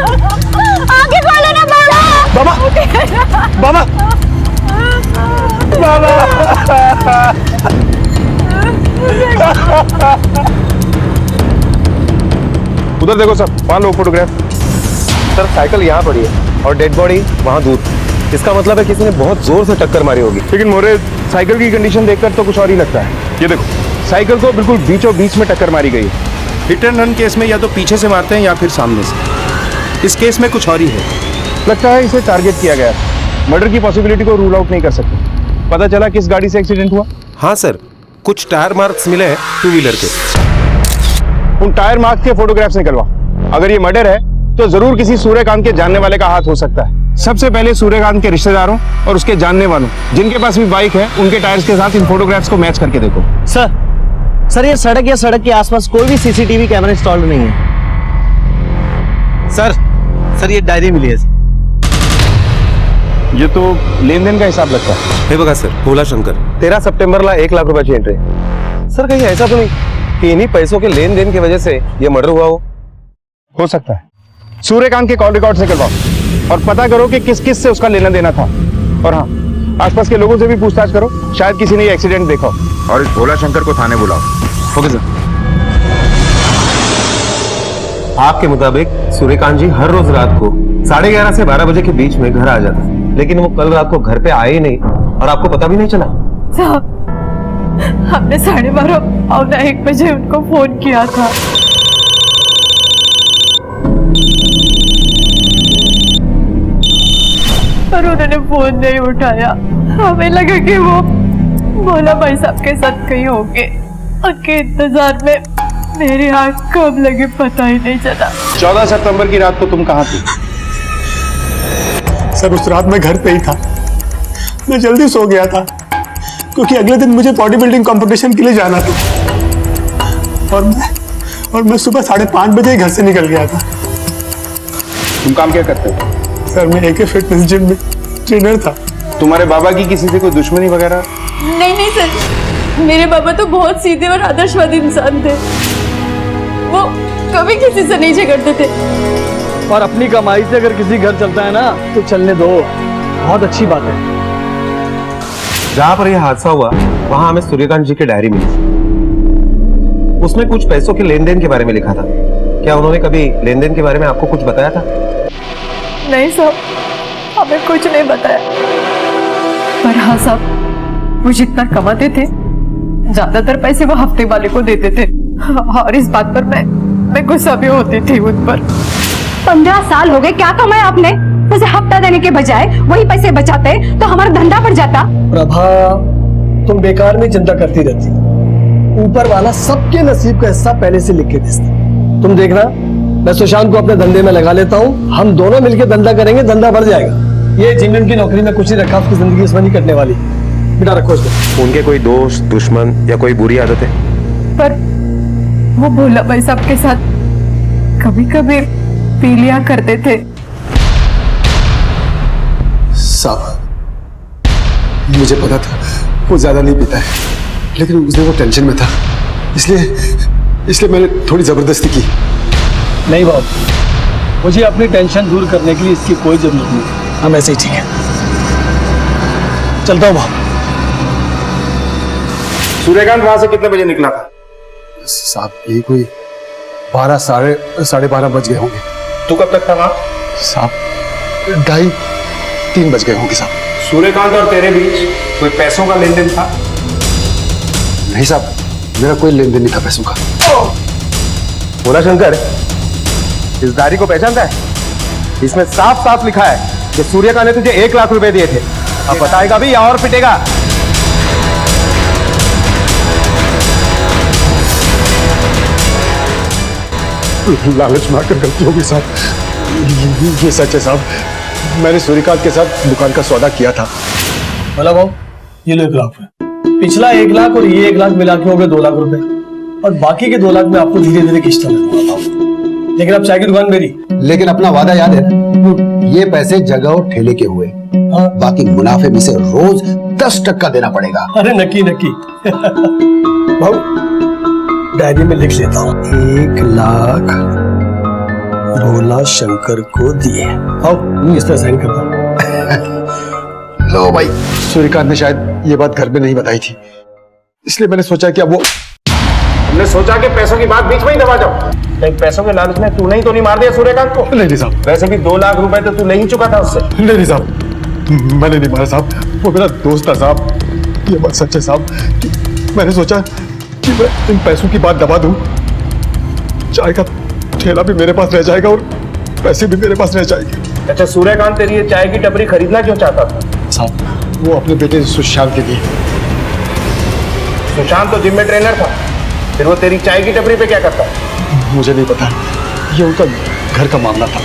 आगे खोलो ना बाबा। बाबा, बाबा, उधर देखो सर, वहाँ लो फोटोग्राफ। सर साइकिल यहाँ पड़ी है और डेड बॉडी वहाँ दूर। इसका मतलब है किसी ने बहुत जोर से टक्कर मारी होगी। लेकिन मोरे साइकिल की कंडीशन देखकर तो कुछ और ही लगता है। ये देखो, साइकिल को बिल्कुल बीचों बीच में टक्कर मारी गई है। हिट एंड रन केस में या तो पीछे से मारते हैं या फिर सामने से। इस केस में कुछ और ही है। लगता है इसे टारगेट किया गया है। मर्डर की पॉसिबिलिटी को रूल आउट नहीं कर सकते। पता चला किस गाड़ी से एक्सीडेंट हुआ? हाँ सर, कुछ टायर मार्क्स मिले हैं 2 व्हीलर के। उन टायर मार्क्स के फोटोग्राफ्स निकलवा। अगर ये मर्डर है तो जरूर किसी सूर्यकांत के जानने वाले का हाथ हो सकता है। सबसे पहले सूर्यकांत के रिश्तेदारों और उसके जानने वालों जिनके पास भी बाइक है उनके टायर्स के साथ इन फोटोग्राफ्स को मैच करके देखो। सर ये सड़क या सड़क के आसपास कोई भी सीसीटीवी कैमरा इंस्टॉल्ड नहीं है। सर ये डायरी मिली है। ये तो लेन देन का हिसाब लगता है। हे बघा सर, भोला शंकर 13 सप्टेंबरला 1 लाख रुपयाची एंट्री। सर कहीं ऐसा तो नहीं कि इन्हीं पैसों के लेन देन की वजह से ये मर्डर हुआ हो सकता है। सूर्यकांत के कॉल रिकॉर्ड निकलवाओ और पता करो कि किस किस से उसका लेना देना था। और हाँ, आसपास के लोगों से भी पूछताछ करो, शायद किसी ने ये एक्सीडेंट देखा हो। और इस भोला शंकर को थाने बुलाओ। Okay sir. आपके मुताबिक सूर्यकांत जी हर रोज रात को 11:30 से 12 बजे के बीच में घर आ जाता है, लेकिन वो कल रात को घर पे आए ही नहीं और आपको पता भी नहीं चला। साहब, हमने 12:30 और 1 बजे उनको फोन किया था। पर उन्होंने फोन नहीं उठाया। हमें लगा कि वो भोला भाई साहब के साथ कहीं होंगे। उनके इंतजार में मेरी आँख कब लगी पता ही नहीं चला। 14 सितंबर की रात को तुम कहाँ थी? सर उस रात मैं घर पे ही था। मैं जल्दी सो गया था क्योंकि अगले दिन मुझे बॉडी बिल्डिंग कंपटीशन के लिए जाना था और मैं सुबह 5:30 बजे घर से निकल गया था। तुम काम क्या करते हो? सर मैं AK फिटनेस जिम में ट्रेनर था। तुम्हारे बाबा की किसी से कोई दुश्मनी वगैरह? नहीं सर, मेरे बाबा तो बहुत सीधे और आदर्शवादी इंसान थे। वो कभी किसी से नहीं झगड़ते थे। और अपनी कमाई से अगर किसी घर चलता है ना तो चलने दो, बहुत अच्छी बात है। जहां पर यह हादसा हुआ वहां हमें सूर्यकांत जी की डायरी मिली। उसमें कुछ पैसों के लेन देन के बारे में लिखा था। क्या उन्होंने कभी लेन देन के बारे में आपको कुछ बताया था? नहीं साहब, हमें कुछ नहीं बताया। पर हाँ साहब, वो जितना कमाते थे ज्यादातर पैसे वो हफ्ते वाले को देते थे और इस बात पर मैं गुस्सा भी होती थी उन पर। 15 साल हो गए, क्या कमाया आपने? उसे हफ्ता देने के बजाय वही पैसे बचाते तो हमारा धंधा बढ़ जाता। प्रभा, तुम बेकार में चिंता करती रहती। ऊपर वाला सबके नसीब का हिस्सा पहले से लिख के भेजता। तुम देखना, मैं सुशांत को अपने धंधे में लगा लेता हूँ। हम दोनों मिलकर धंधा करेंगे, धंधा बढ़ जाएगा। ये जिम की नौकरी में कुछ नहीं रखा, उसकी जिंदगी इसमें नहीं कटने वाली। बेटा रखो इसको। उनके कोई दोस्त, दुश्मन या कोई बुरी आदत है? पर वो भोला भाई साहब के साथ कभी कभी पी लिया करते थे। साहब मुझे पता था वो ज्यादा नहीं पीता है, लेकिन उस दिन वो टेंशन में था, इसलिए मैंने थोड़ी जबरदस्ती की। नहीं बाबू, मुझे अपनी टेंशन दूर करने के लिए इसकी कोई जरूरत नहीं। हम ऐसे ही ठीक है। चलता हूँ बाबू। सूर्यकांत वहां से कितने बजे निकला था? साहब यही कोई 12 साढ़े 12 बज गए होंगे। तू कब तक था वहां? साहब 2:30-3 बज गए होंगे साहब। सूर्यकांत और तेरे बीच कोई पैसों का लेन देन था? नहीं साहब, मेरा कोई लेन देन नहीं था पैसों का। भोला शंकर, इस डायरी को पहचानता है? इसमें साफ साफ लिखा है कि सूर्यकांत ने तुझे 1 लाख रुपए दिए थे। अब बताएगा भी या और पिटेगा? लालच में आकर गलती होगी साहब। ये सच है साहब, मैंने सूर्यकांत के साथ दुकान का सौदा किया था। बोला भाऊ, ये लो 1 लाख रुपए। पिछला 1 लाख और ये 1 लाख मिला के हो गए 2 लाख रुपए, और बाकी के 2 लाख में आपको धीरे धीरे किश्त में दूंगा। लेकिन अब चाय की दुकान मेरी। लेकिन अपना वादा याद है ना? ये पैसे जगह और ठेले के हुए। हाँ? बाकी मुनाफे में से रोज 10% देना पड़ेगा। अरे नकी भाऊ, डायरी में लिख लेता हूँ। 1 लाख भोला शंकर को दिए। आओ इस पर साइन करता हूँ। लो भाई, सूर्यकांत ने शायद ये बात घर में नहीं बताई थी, इसलिए मैंने सोचा कि अब वो हमने सोचा कि पैसों की बात बीच में ही दबा जाओ। कहीं पैसों के लालच में तूने ही तो नहीं मार दिया सूर्यकांत को? नहीं साहब। वैसे भी 2 लाख रुपए तो तू नहीं चुका था उससे। नहीं साहब, मैंने नहीं मारा साहब, वो मेरा दोस्त था साहब। ये बात सच है साहब कि मैंने सोचा कि मैं इन पैसों की बात दबा दूं, चाय का ठेला भी मेरे पास रह जाएगा और पैसे भी मेरे पास रह जाएंगे। अच्छा, सूर्यकांत तेरी ये चाय की टपरी खरीदना क्यों चाहता था? साहब वो अपने बेटे सुशांत के लिए। सुशांत तो जिम में ट्रेनर था, फिर वो तेरी चाय की टपरी पे क्या करता है? मुझे नहीं पता, ये उनका घर का मामला था।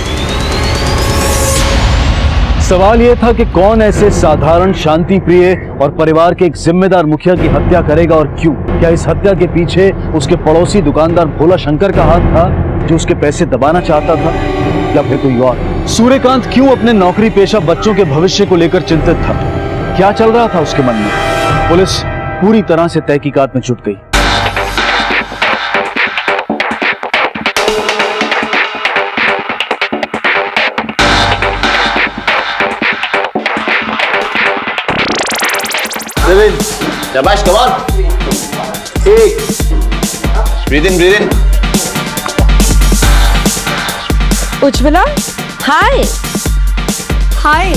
सवाल यह था कि कौन ऐसे साधारण शांति प्रिय और परिवार के एक जिम्मेदार मुखिया की हत्या करेगा और क्यों? क्या इस हत्या के पीछे उसके पड़ोसी दुकानदार भोला शंकर का हाथ था जो उसके पैसे दबाना चाहता था, या फिर कोई और? सूर्यकांत क्यों अपने नौकरी पेशा बच्चों के भविष्य को लेकर चिंतित था? क्या चल रहा था उसके मन में? पुलिस पूरी तरह से तहकीकात में जुट गई। शाबाश, कमाल। एक ब्रीथ इन, ब्रीथ इन। उज्ज्वला, हाय। हाय।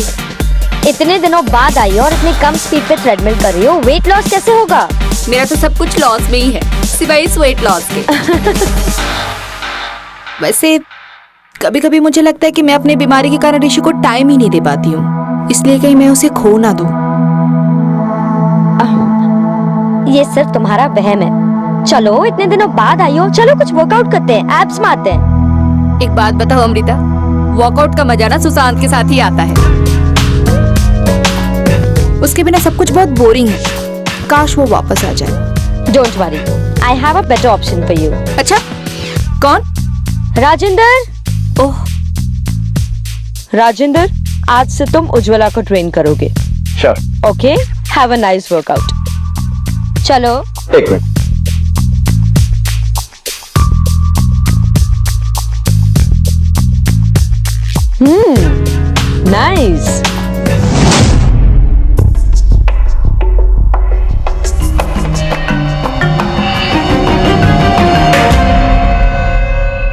इतने दिनों बाद आई और इतनी कम स्पीड पे ट्रेडमिल कर रही हो, वेट लॉस कैसे होगा? मेरा तो सब कुछ लॉस में ही है, सिवाय इस वेट लॉस के। वैसे कभी कभी मुझे लगता है कि मैं अपनी बीमारी के कारण ऋषि को टाइम ही नहीं दे पाती हूँ, इसलिए कहीं मैं उसे खो ना दूं। ये सिर्फ तुम्हारा वहम है। चलो, इतने दिनों बाद आई हो, चलो कुछ वर्कआउट करते हैं, एब्स मारते हैं। एक बात बताओ अमृता, वर्कआउट का मजा ना सुशांत के साथ ही आता है। उसके बिना सब कुछ बहुत बोरिंग है, काश वो वापस आ जाए। Don't worry, I have a better option for you. अच्छा, कौन? राजेंद्र। ओह राजेंद्र, आज से तुम उज्ज्वला को ट्रेन करोगे। Sure. Okay, have a nice workout. चलो। एक मिनट। नाइस।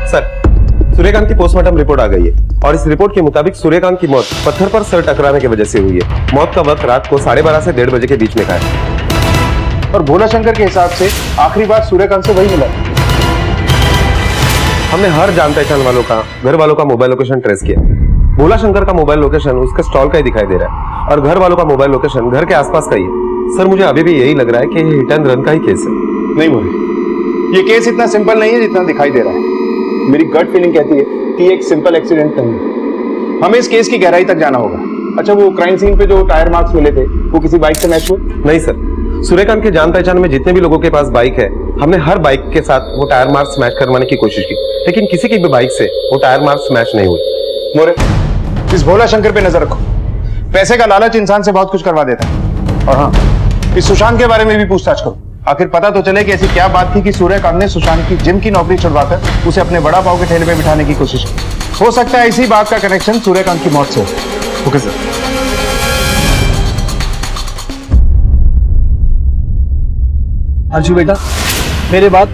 सर, सूर्यकांत की पोस्टमार्टम रिपोर्ट आ गई है और इस रिपोर्ट के मुताबिक सूर्यकांत की मौत पत्थर पर सर टकराने की वजह से हुई है। मौत का वक्त रात को 12:30 से 1:30 बजे के बीच में का है। और भोला शंकर के हिसाब से आखिरी बार सूर्यकांत से वही मिला। हमने हर जान पहचान वालों का, घर वालों का मोबाइल लोकेशन ट्रेस किया। भोला शंकर का मोबाइल लोकेशन उसके स्टॉल का ही दिखाई दे रहा है और घर वालों का मोबाइल लोकेशन घर के आसपास का ही है। सर, मुझे अभी भी यही लग रहा है कि ये हिट एंड रन का ही केस है। नहीं मोरे, ये केस इतना सिंपल नहीं है जितना दिखाई दे रहा है। मेरी गट फीलिंग कहती है कि ये एक सिंपल एक्सीडेंट नहीं है। हमें इस केस की गहराई तक जाना होगा। अच्छा, वो क्राइम सीन पे जो टायर मार्क्स मिले थे वो किसी बाइक से मैच हुए? नहीं सर, सूर्यकांत के जान पहचान में जितने भी लोगों के पास बाइक है, हमने हर बाइक के साथ वो टायर मार्क्स मैच करवाने की कोशिश की, लेकिन किसी की भी बाइक से वो टायर मार्क्स मैच नहीं हुए। मोरे, इस भोला शंकर पे नजर रखो। पैसे का लालच इंसान से बहुत कुछ करवा देता है। और हाँ, इस सुशांत के बारे में भी पूछताछ करो। आखिर पता तो चले कि ऐसी क्या बात थी कि सूर्यकांत ने सुशांत की जिम की नौकरी छुड़वाकर उसे अपने बड़ा पाव के ठेले पे बिठाने की कोशिश की। हो सकता है इसी बात का कनेक्शन सूर्यकांत की मौत से हो। Okay sir. अंशु बेटा, मेरे बाद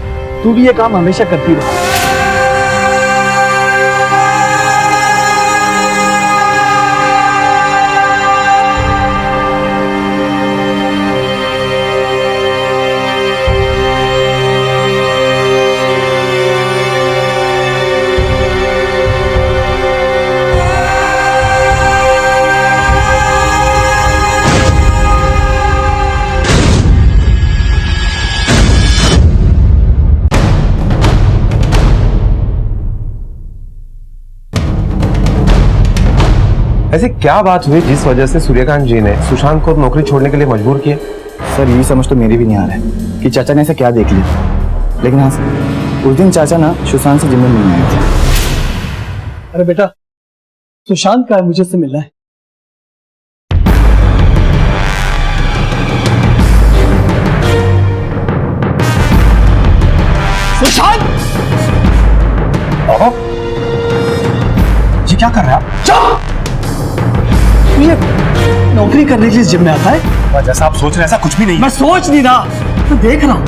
तू भी ये काम हमेशा करती रह। ऐसी क्या बात हुई जिस वजह से सूर्यकांत जी ने सुशांत को नौकरी छोड़ने के लिए मजबूर किया? सर, ये समझ तो मेरी भी नहीं आ रहा है कि चाचा ने ऐसा क्या देख लिया। लेकिन हाँ सर, उस दिन चाचा ना सुशांत से जिम में मिलने आए थे। अरे बेटा, सुशांत का है, मुझे से मिलना है। सुशांत! ओहो, ये क्या कर रहा है आप? चुप! ये नौकरी करने के लिए जिम में आता है? जैसा आप सोच रहे हैं ऐसा कुछ भी नहीं। मैं सोच नहीं रहा, मैं देख रहा हूँ।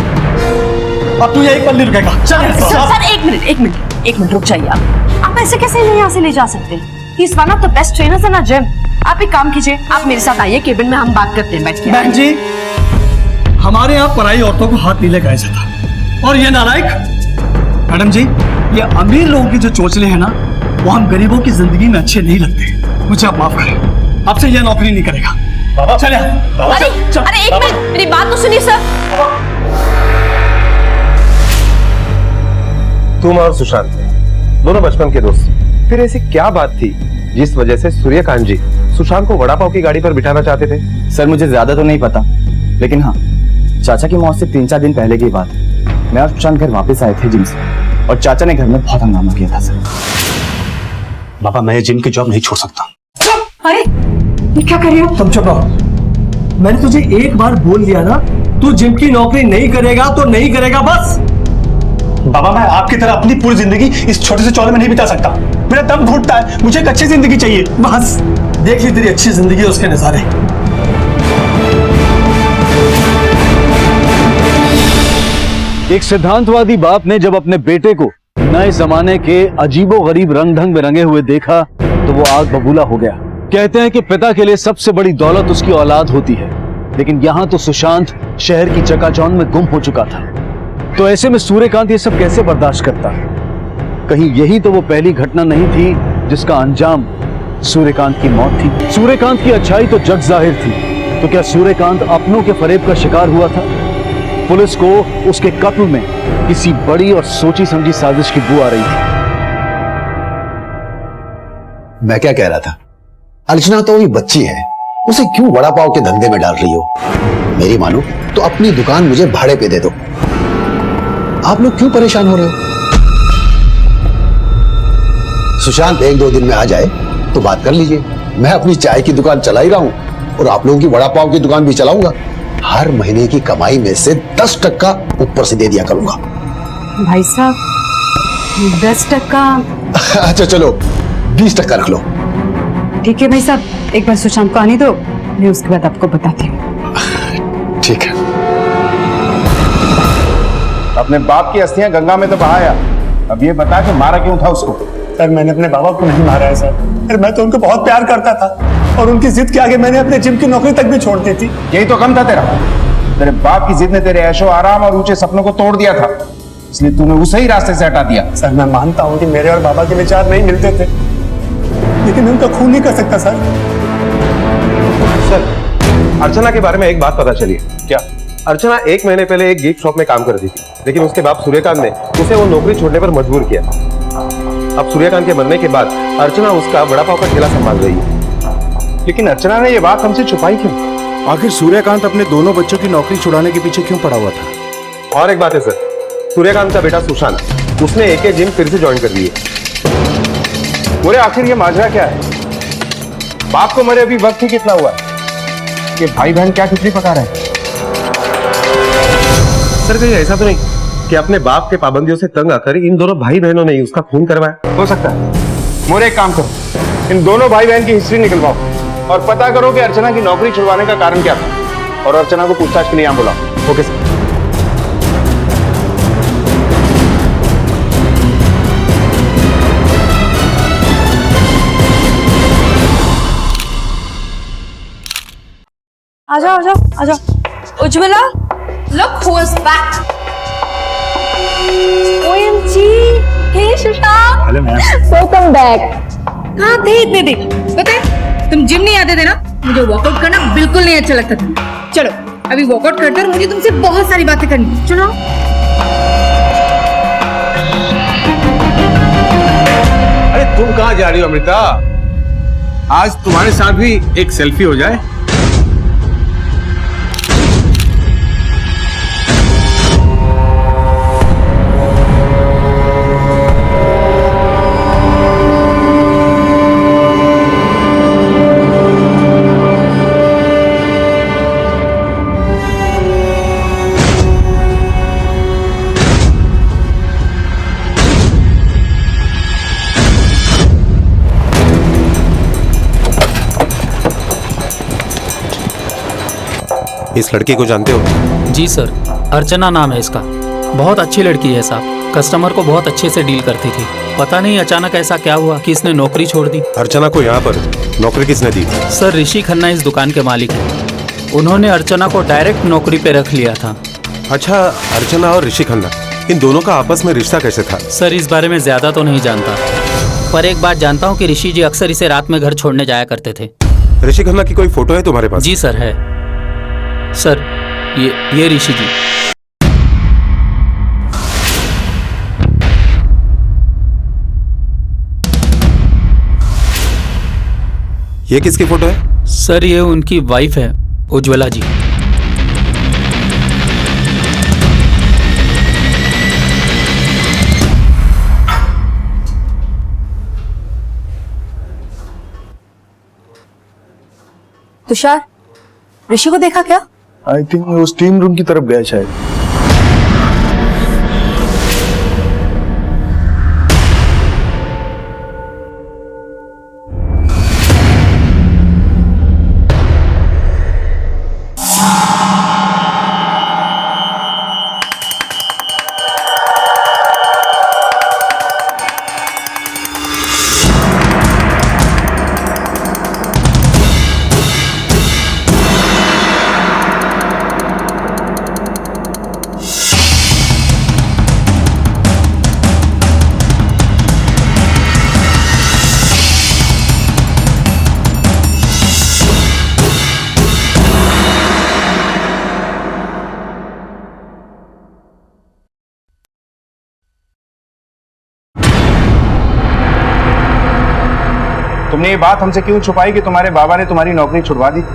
अब तू यहीं पर नहीं रुकेगा। चल सर, एक मिनट रुक जाइए। आप ऐसे कैसे यहाँ से ले जा सकते हैं? He's one of the best trainers in our gym. आप एक काम कीजिए, आप मेरे साथ आइए, केबिन में हम बात करते हैं बैठ के। बहन जी, हमारे यहाँ पराई औरतों को हाथ नहीं लगाया जाता। और ये नालायक मैडम जी, ये अमीर लोगों की जो चोचले हैं ना, वो हम गरीबों की जिंदगी में अच्छे नहीं लगते। मुझे आप माफ करें, आपसे यह नौकरी नहीं करेगा। बाबा चले। अरे एक मिनट, मेरी बात तो सुनिए सर। तुम और सुशांत दोनों बचपन के दोस्त, फिर ऐसी क्या बात थी जिस वजह से सूर्यकांत जी सुशांत को वड़ा पाव की गाड़ी पर बिठाना चाहते थे? सर मुझे ज्यादा तो नहीं पता, लेकिन हाँ, चाचा की मौत से 3-4 दिन पहले की बात है। मैं और सुशांत घर वापस आए थे जिम से, और चाचा ने घर में बहुत हंगामा किया था सर। बाबा, मैं जिम की जॉब नहीं छोड़ सकता। अरे ये क्या कर रहे हो? तुम चुप रहो। मैंने तुझे एक बार बोल दिया ना, तू जिम की नौकरी नहीं करेगा तो नहीं करेगा, बस। बाबा, मैं आपकी तरह अपनी पूरी जिंदगी इस छोटे से चौले में नहीं बिता सकता। मेरा दम घुटता है, मुझे एक अच्छी जिंदगी चाहिए। बस देख ली तेरी अच्छी जिंदगी, उसके नजारे। एक सिद्धांतवादी बाप ने जब अपने बेटे को नए जमाने के अजीबोगरीब रंग ढंग में रंगे हुए देखा तो वो आग बबूला हो गया। कहते हैं कि पिता के लिए सबसे बड़ी दौलत उसकी औलाद होती है, लेकिन यहां तो सुशांत शहर की चकाचौंध में गुम हो चुका था। तो ऐसे में सूर्यकांत ये सब कैसे बर्दाश्त करता? कहीं यही तो वो पहली घटना नहीं थी जिसका अंजाम सूर्यकांत की मौत थी? सूर्यकांत की अच्छाई तो जग जाहिर थी, तो क्या सूर्यकांत अपनों के फरेब का शिकार हुआ था? पुलिस को उसके कत्ल में किसी बड़ी और सोची समझी साजिश की बू आ रही थी। मैं क्या कह रहा था, अर्चना तो अभी बच्ची है, उसे क्यों वड़ा पाव के धंधे में डाल रही हो? मेरी मानो तो अपनी दुकान मुझे भाड़े पे दे दो। आप लोग क्यों परेशान हो रहे हो? सुशांत 1-2 दिन में आ जाए तो बात कर लीजिए। मैं अपनी चाय की दुकान चला ही रहा हूं और आप लोगों की वड़ा पाव की दुकान भी चलाऊंगा। हर महीने की कमाई में से 10% ऊपर से दे दिया करूंगा। भाई साहब 10%? अच्छा चलो 20% रख लो। ठीक है भाई साहब, एक बार सुशांत को आने दो, मैं उसके बाद आपको बताती हूँ। ठीक है। अपने बाप की अस्थियां गंगा में तो बहाया, अब ये बता कि मारा क्यों था उसको? सर मैंने अपने बाबा को नहीं मारा है सर, फिर मैं तो उनको बहुत प्यार करता था और उनकी जिद के आगे मैंने अपने जिम की नौकरी तक भी छोड़ दी थी। यही तो कम था तेरा। तेरे बाप की जिद ने तेरे ऐशो आराम और ऊंचे सपनों को तोड़ दिया था, इसलिए तूने उसे ही रास्ते से हटा दिया। सर मैं मानता हूँ कि मेरे और बाबा के विचार नहीं मिलते थे, लेकिन उनका खून नहीं कर सकता सर। सर, अर्चना के बारे में एक बात पता चली है। क्या? अर्चना 1 महीने पहले एक गिफ्ट शॉप में काम करती थी, लेकिन उसके बाप सूर्यकांत ने उसे वो नौकरी छोड़ने पर मजबूर किया। अब सूर्यकांत के मरने के बाद अर्चना उसका वड़ा पाव का ठेला संभाल रही है। लेकिन अर्चना ने ये बात हमसे छुपाई क्यों? आखिर सूर्यकांत अपने दोनों बच्चों की नौकरी छुड़ाने के पीछे क्यों पड़ा हुआ था? और एक बात है सर, सूर्यकांत का बेटा सुशांत, उसने AK जिम फिर से ज्वाइन कर ली है। बोले आखिर ये माजरा क्या है? बाप को मरे अभी वक्त ही कितना हुआ है? ये भाई बहन क्या खिचड़ी पका रहे हैं? सर कहीं ऐसा तो नहीं कि अपने बाप के पाबंदियों से तंग आकर इन दोनों भाई बहनों ने उसका खून करवाया? हो सकता है। मोरे एक काम करो, इन दोनों भाई बहन की हिस्ट्री निकलवाओ और पता करो कि अर्चना की नौकरी छुड़वाने का कारण क्या था, और अर्चना को पूछताछ के लिए यहाँ बुलाओ। Okay sir. आ जाओ आ जाओ आ जाओ। Ujjwala, look who is back. OMG, hey Sushant. Hello ma'am. Welcome back. कहाँ थे इतने दिन? पता है तुम जिम नहीं आते थे ना, मुझे वर्कआउट करना बिल्कुल नहीं अच्छा लगता था। चलो अभी वर्कआउट करते और मुझे तुमसे बहुत सारी बातें करनी। चलो। अरे तुम कहाँ जा रही हो अमृता? आज तुम्हारे साथ भी एक सेल्फी हो जाए। इस लड़की को जानते हो? जी सर, अर्चना नाम है इसका। बहुत अच्छी लड़की है साहब, कस्टमर को बहुत अच्छे से डील करती थी। पता नहीं अचानक ऐसा क्या हुआ कि इसने नौकरी छोड़ दी। अर्चना को यहाँ पर नौकरी किसने दी? सर ऋषि खन्ना इस दुकान के मालिक हैं। उन्होंने अर्चना को डायरेक्ट नौकरी पे रख लिया था। अच्छा, अर्चना और ऋषि खन्ना, इन दोनों का आपस में रिश्ता कैसे था? सर इस बारे में ज्यादा तो नहीं जानता, पर एक बात जानता हूँ कि ऋषि जी अक्सर इसे रात में घर छोड़ने जाया करते थे। ऋषि खन्ना की कोई फोटो है तुम्हारे पास? जी सर है। सर ये ऋषि जी। ये किसकी फोटो है? सर ये उनकी वाइफ है, उज्ज्वला जी। तुषार, ऋषि को देखा क्या? आई थिंक वो स्टीम रूम की तरफ गया शायद। तुमने ये बात हमसे क्यों छुपाई कि तुम्हारे बाबा ने तुम्हारी नौकरी छुड़वा दी थी?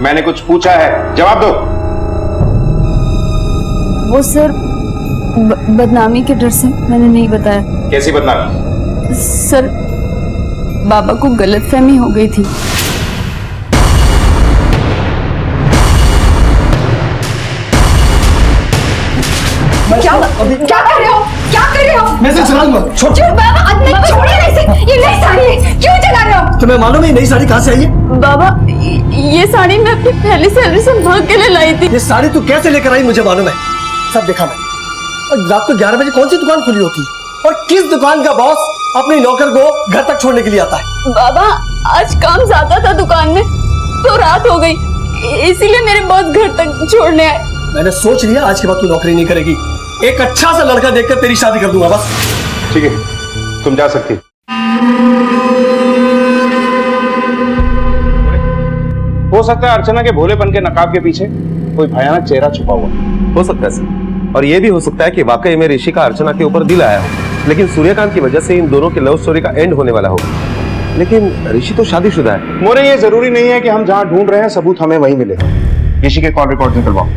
मैंने कुछ पूछा है, जवाब दो। वो सर बदनामी के डर से मैंने नहीं बताया। कैसी बदनामी? सर बाबा को गलतफहमी हो गई थी। क्या कर रहे हो? क्या कर रहे हो? मैं से चला लूंगा। छोड़ बाबा, छोड़िए नहीं, ये नई साड़ी है, क्यों चला रहे हो? तुम्हें मालूम है ये नई साड़ी कहाँ से आई है? बाबा ये साड़ी मैं अपनी पहली सैलरी से भाग के लिए लाई थी। ये साड़ी तू कैसे लेकर आई मुझे मालूम है, सब देखा मैंने। और रात को 11 बजे कौन सी दुकान खुली होती है और किस दुकान का बॉस अपने नौकर को घर तक छोड़ने के लिए आता है? बाबा आज काम ज्यादा था दुकान में तो रात हो गई, इसीलिए मेरे बॉस घर तक छोड़ने आए। मैंने सोच लिया आज के बाद तू नौकरी नहीं करेगी, एक अच्छा सा लड़का देखकर तेरी शादी कर दूंगा बस। ठीक है, तुम जा सकती। हो सकता है अर्चना के भोलेपन के नकाब के पीछे कोई भयानक चेहरा छुपा हुआ हो सकता है सर, और ये भी हो सकता है कि वाकई में ऋषि का अर्चना के ऊपर दिल आया हो, लेकिन सूर्यकांत की वजह से इन दोनों की लव स्टोरी का एंड होने वाला होगा। लेकिन ऋषि तो शादीशुदा है। मोरे, ये जरूरी नहीं है कि हम जहां ढूंढ रहे हैं सबूत हमें वहीं मिले। ऋषि के कॉल रिकॉर्ड निकलवाओ।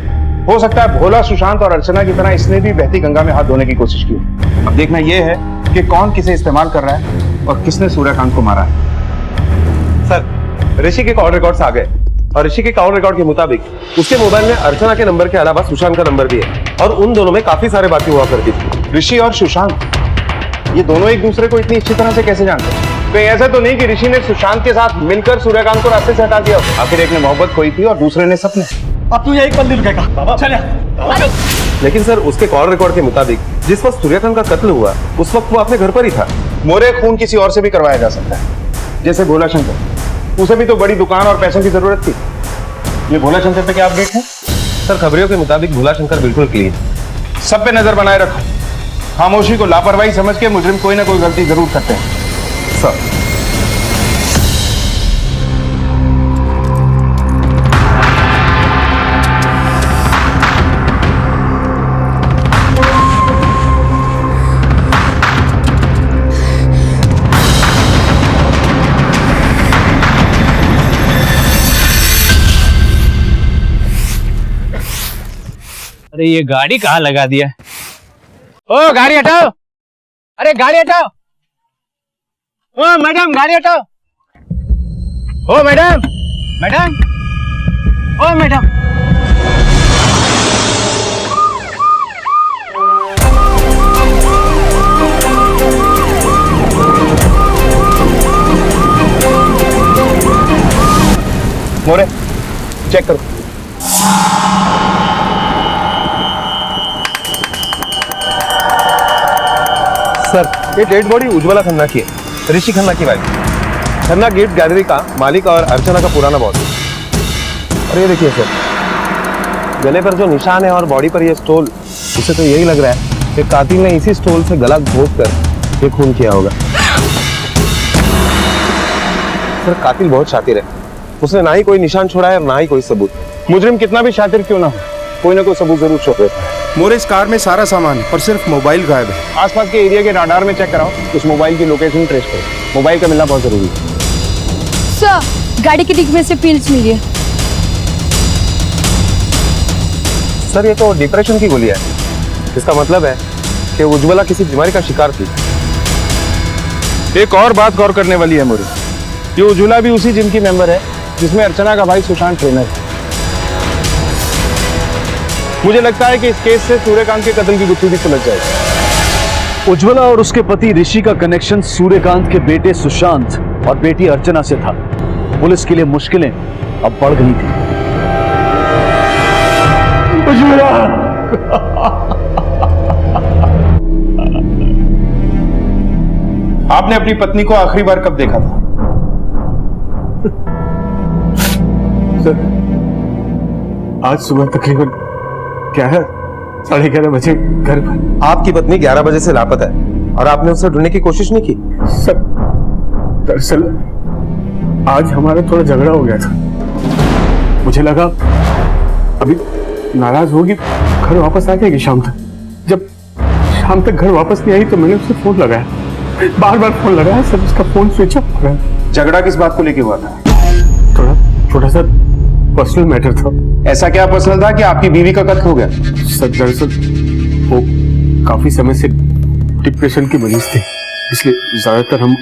हो सकता है भोला सुशांत और अर्चना की तरह इसने भी बहती गंगा में हाथ धोने की कोशिश की। अब देखना यह है कि कौन किसे इस्तेमाल कर रहा है और किसने सूर्यकांत को मारा है। सर ऋषि के कॉल रिकॉर्ड्स आ गए और ऋषि के कॉल रिकॉर्ड के मुताबिक उसके मोबाइल में अर्चना के नंबर के अलावा सुशांत का नंबर भी है और उन दोनों में काफी सारे बातें हुआ करती थी। ऋषि और सुशांत, ये दोनों एक दूसरे को इतनी अच्छी तरह से कैसे जानते हैं? कहीं ऐसा तो नहीं कि ऋषि ने सुशांत के साथ मिलकर सूर्यकांत को रास्ते से हटा दिया? आखिर एक ने मोहब्बत खोई थी और दूसरे ने सपने। अब तू यही पल रुकेगा बाबा, चले। लेकिन सर उसके कॉल रिकॉर्ड के मुताबिक जिस वक्त सूर्यकांत का कत्ल हुआ उस वक्त वो अपने घर पर ही था। मोरे, खून किसी और से भी करवाया जा सकता है, जैसे भोला शंकर। उसे भी तो बड़ी दुकान और पैसों की जरूरत थी। ये भोला शंकर पे क्या अपडेट है? सर खबरों के मुताबिक भोला शंकर बिल्कुल क्लीन। सब पे नजर बनाए रखो। खामोशी को लापरवाही समझ के मुजरिम कोई ना कोई गलती जरूर करते हैं। सर अरे ये गाड़ी कहाँ लगा दिया? ओ गाड़ी हटाओ! अरे गाड़ी हटाओ! ओ मैडम गाड़ी हटाओ! ओ मैडम! मैडम! ओ मैडम! मोरे, चेक करो। सर ये डेड बॉडी उज्ज्वला खन्ना की है, ऋषि खन्ना की वाइफ। खन्ना गिफ्ट गैलरी का मालिक और अर्चना का पुराना बॉस। और ये देखिए सर, गले पर जो निशान है और बॉडी पर ये स्टोल, उसे तो यही लग रहा है कि कातिल ने इसी स्टोल से गला घोंट कर ये खून किया होगा। सर कातिल बहुत शातिर है, उसने ना ही कोई निशान छोड़ा है और ना ही कोई सबूत। मुजरिम कितना भी शातिर क्यों ना हो, कोई ना कोई सबूत जरूर छोड़ देता है। मोरे, इस कार में सारा सामान और सिर्फ मोबाइल गायब है। आसपास के एरिया के राडार में चेक कराओ, उस मोबाइल की लोकेशन ट्रेस करो। मोबाइल का मिलना बहुत जरूरी है। सर गाड़ी की डिग्गी में से पिल्स मिली है। सर ये तो डिप्रेशन की गोली है। इसका मतलब है कि उज्ज्वला किसी बीमारी का शिकार थी। एक और बात गौर करने वाली है मोरी, ये उज्ज्वला भी उसी जिम की मेंबर है जिसमें अर्चना का भाई सुशांत ट्रेनर है। मुझे लगता है कि इस केस से सूर्यकांत के कत्ल की गुत्थी भी सुलझ जाएगी। उज्ज्वला और उसके पति ऋषि का कनेक्शन सूर्यकांत के बेटे सुशांत और बेटी अर्चना से था। पुलिस के लिए मुश्किलें अब बढ़ गई थी। आपने अपनी पत्नी को आखिरी बार कब देखा था? सर आज सुबह तकरीबन 11-11:30 बजे घर पर। आपकी पत्नी 11 बजे से लापता है और आपने उसे ढूंढने की कोशिश नहीं की? सर दरअसल आज हमारा थोड़ा झगड़ा हो गया था। मुझे लगा अभी नाराज होगी, घर वापस आ जाएगी शाम तक। जब शाम तक घर वापस नहीं आई तो मैंने उसे फोन लगाया, बार बार फोन लगाया सर, उसका फोन स्विच ऑफ हो गया। झगड़ा किस बात को लेके हुआ था? थोड़ा छोटा सा पर्सनल मैटर था। ऐसा क्या पर्सनल था कि आपकी बीवी का कत्ल हो गया? सर दरअसल वो काफी समय से डिप्रेशन की मरीज थी, इसलिए ज्यादातर हम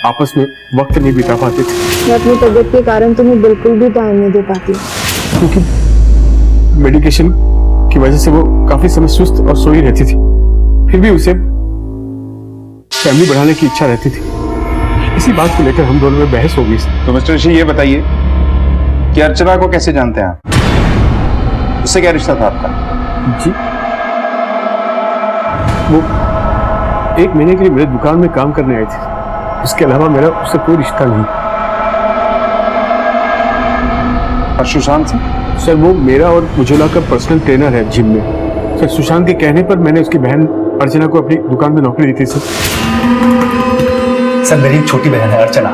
आपस में वक्त नहीं बिता पाते थे। मैं अपनी तबीयत के कारण तुम्हें बिल्कुल भी टाइम नहीं दे पाती, क्योंकि मेडिकेशन की वजह से वो काफी समय सुस्त और सोई रहती थी। फिर भी उसे फैमिली बढ़ाने की इच्छा रहती थी। इसी बात को लेकर हम दोनों में बहस हो गई। तो मिस्टर ऋषि ये बताइए कि अर्चना को कैसे जानते हैं आप? उससे क्या रिश्ता था आपका? जी वो 1 महीने के लिए मेरे दुकान में काम करने आई थी, इसके अलावा मेरा उससे कोई रिश्ता नहीं। और सुशांत से? सर वो मेरा और उज्ज्वला का पर्सनल ट्रेनर है जिम में। सर सुशांत के कहने पर मैंने उसकी बहन अर्चना को अपनी दुकान में नौकरी दी थी। सर मेरी एक छोटी बहन है अर्चना,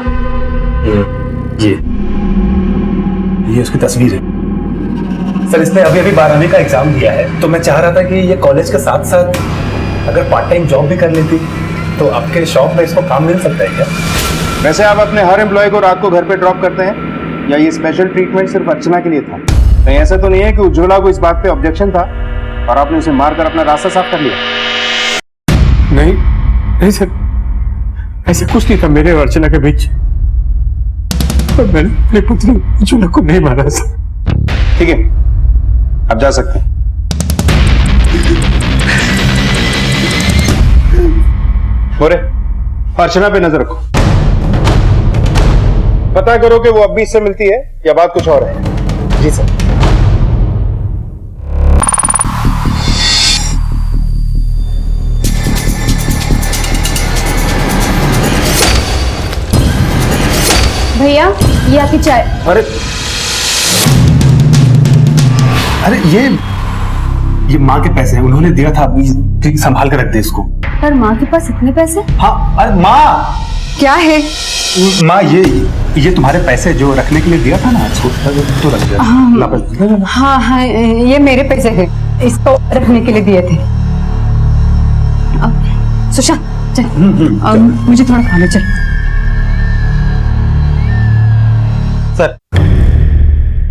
ये उसकी तस्वीर है। सर इसने अभी अभी 12वीं का एग्जाम दिया है, तो मैं चाह रहा था कि ये कॉलेज के साथ साथ अगर पार्ट टाइम जॉब भी कर लेती तो आपके शॉप में इसको काम मिल सकता है क्या? वैसे आप अपने हर एम्प्लॉय को रात को घर पे ड्रॉप करते हैं या ये स्पेशल ट्रीटमेंट सिर्फ अर्चना के लिए था? कहीं ऐसा तो नहीं है कि उज्ज्वला को इस बात पे ऑब्जेक्शन था और आपने उसे मारकर अपना रास्ता साफ कर लिया? नहीं नहीं सर, ऐसा कुछ नहीं था मेरे और अर्चना के बीच। और मैंने अपने पुत्र उज्ज्वला को नहीं मारा सर। ठीक है, आप जा सकते हैं। बोरे, अर्चना पे नजर रखो, पता करो कि वो अब भी इससे मिलती है या बात कुछ और है। जी सर। भैया ये आपकी चाय। अरे ये माँ के पैसे हैं, उन्होंने दिया था, अभी संभाल कर रख दे इसको। पर माँ के पास इतने पैसे? हाँ अरे माँ क्या है? माँ ये तुम्हारे पैसे जो रखने के लिए दिया था ना, तो रख दिया। हाँ हाँ ये मेरे पैसे हैं, इसको रखने के लिए दिए थे। सुशांत चल, मुझे थोड़ा खाना चाहिए। सर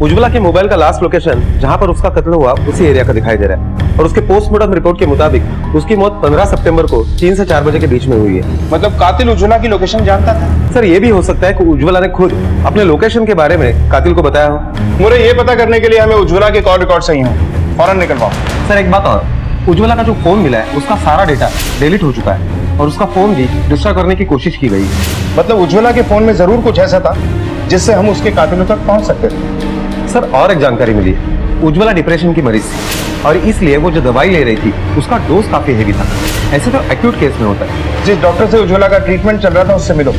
उज्ज्वला के मोबाइल का लास्ट लोकेशन जहां पर उसका कत्ल हुआ उसी एरिया का दिखाई दे रहा है और उसके पोस्टमार्टम रिपोर्ट के मुताबिक उसकी मौत 15 सितंबर को 3 से 4 बजे के बीच में हुई है। मतलब कातिल उज्ज्वला की लोकेशन जानता था? सर ये भी हो सकता है कि उज्ज्वला ने खुद अपने लोकेशन के बारे में कातिल को बताया हो। मुझे ये पता करने के लिए हमें उज्ज्वला के कॉल रिकॉर्ड सही हो, फौरन निकलवाओ। सर एक बात और, उज्ज्वला का जो फोन मिला है उसका सारा डेटा डिलीट हो चुका है और उसका फोन भी डिस्ट्रॉय करने की कोशिश की गई है। मतलब उज्ज्वला के फोन में जरूर कुछ ऐसा था जिससे हम उसके कातिलों तक पहुंच सकते थे। सर और एक जानकारी मिली, उज्ज्वला डिप्रेशन की मरीज थी और इसलिए वो जो दवाई ले रही थी उसका डोज काफी हेवी था। ऐसे तो एक्यूट केस में होता है। जिस डॉक्टर से उज्ज्वला का ट्रीटमेंट चल रहा था उससे मिलो,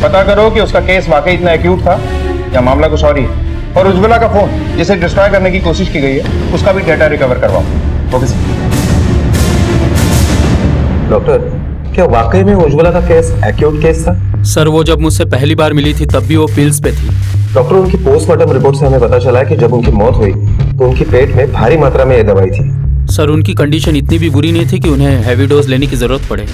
पता करो कि उसका केस वाकई इतना एक्यूट था या मामला कुछ और ही है। और उज्ज्वला का फोन जिसे डिस्ट्रॉय करने की कोशिश की गई है उसका भी डेटा रिकवर करवाओ। Okay sir. डॉक्टर क्या वाकई में उज्ज्वला का केस एक्यूट केस था? सर वो जब मुझसे पहली बार मिली थी तब भी वो पिल्स पे थी। डॉक्टर उनकी पोस्टमार्टम रिपोर्ट से हमें पता चला है कि जब उनकी मौत हुई तो उनकी पेट में भारी मात्रा में ये दवाई थी। सर उनकी कंडीशन इतनी भी बुरी नहीं थी कि उन्हें हैवी डोज लेने की जरूरत पड़े।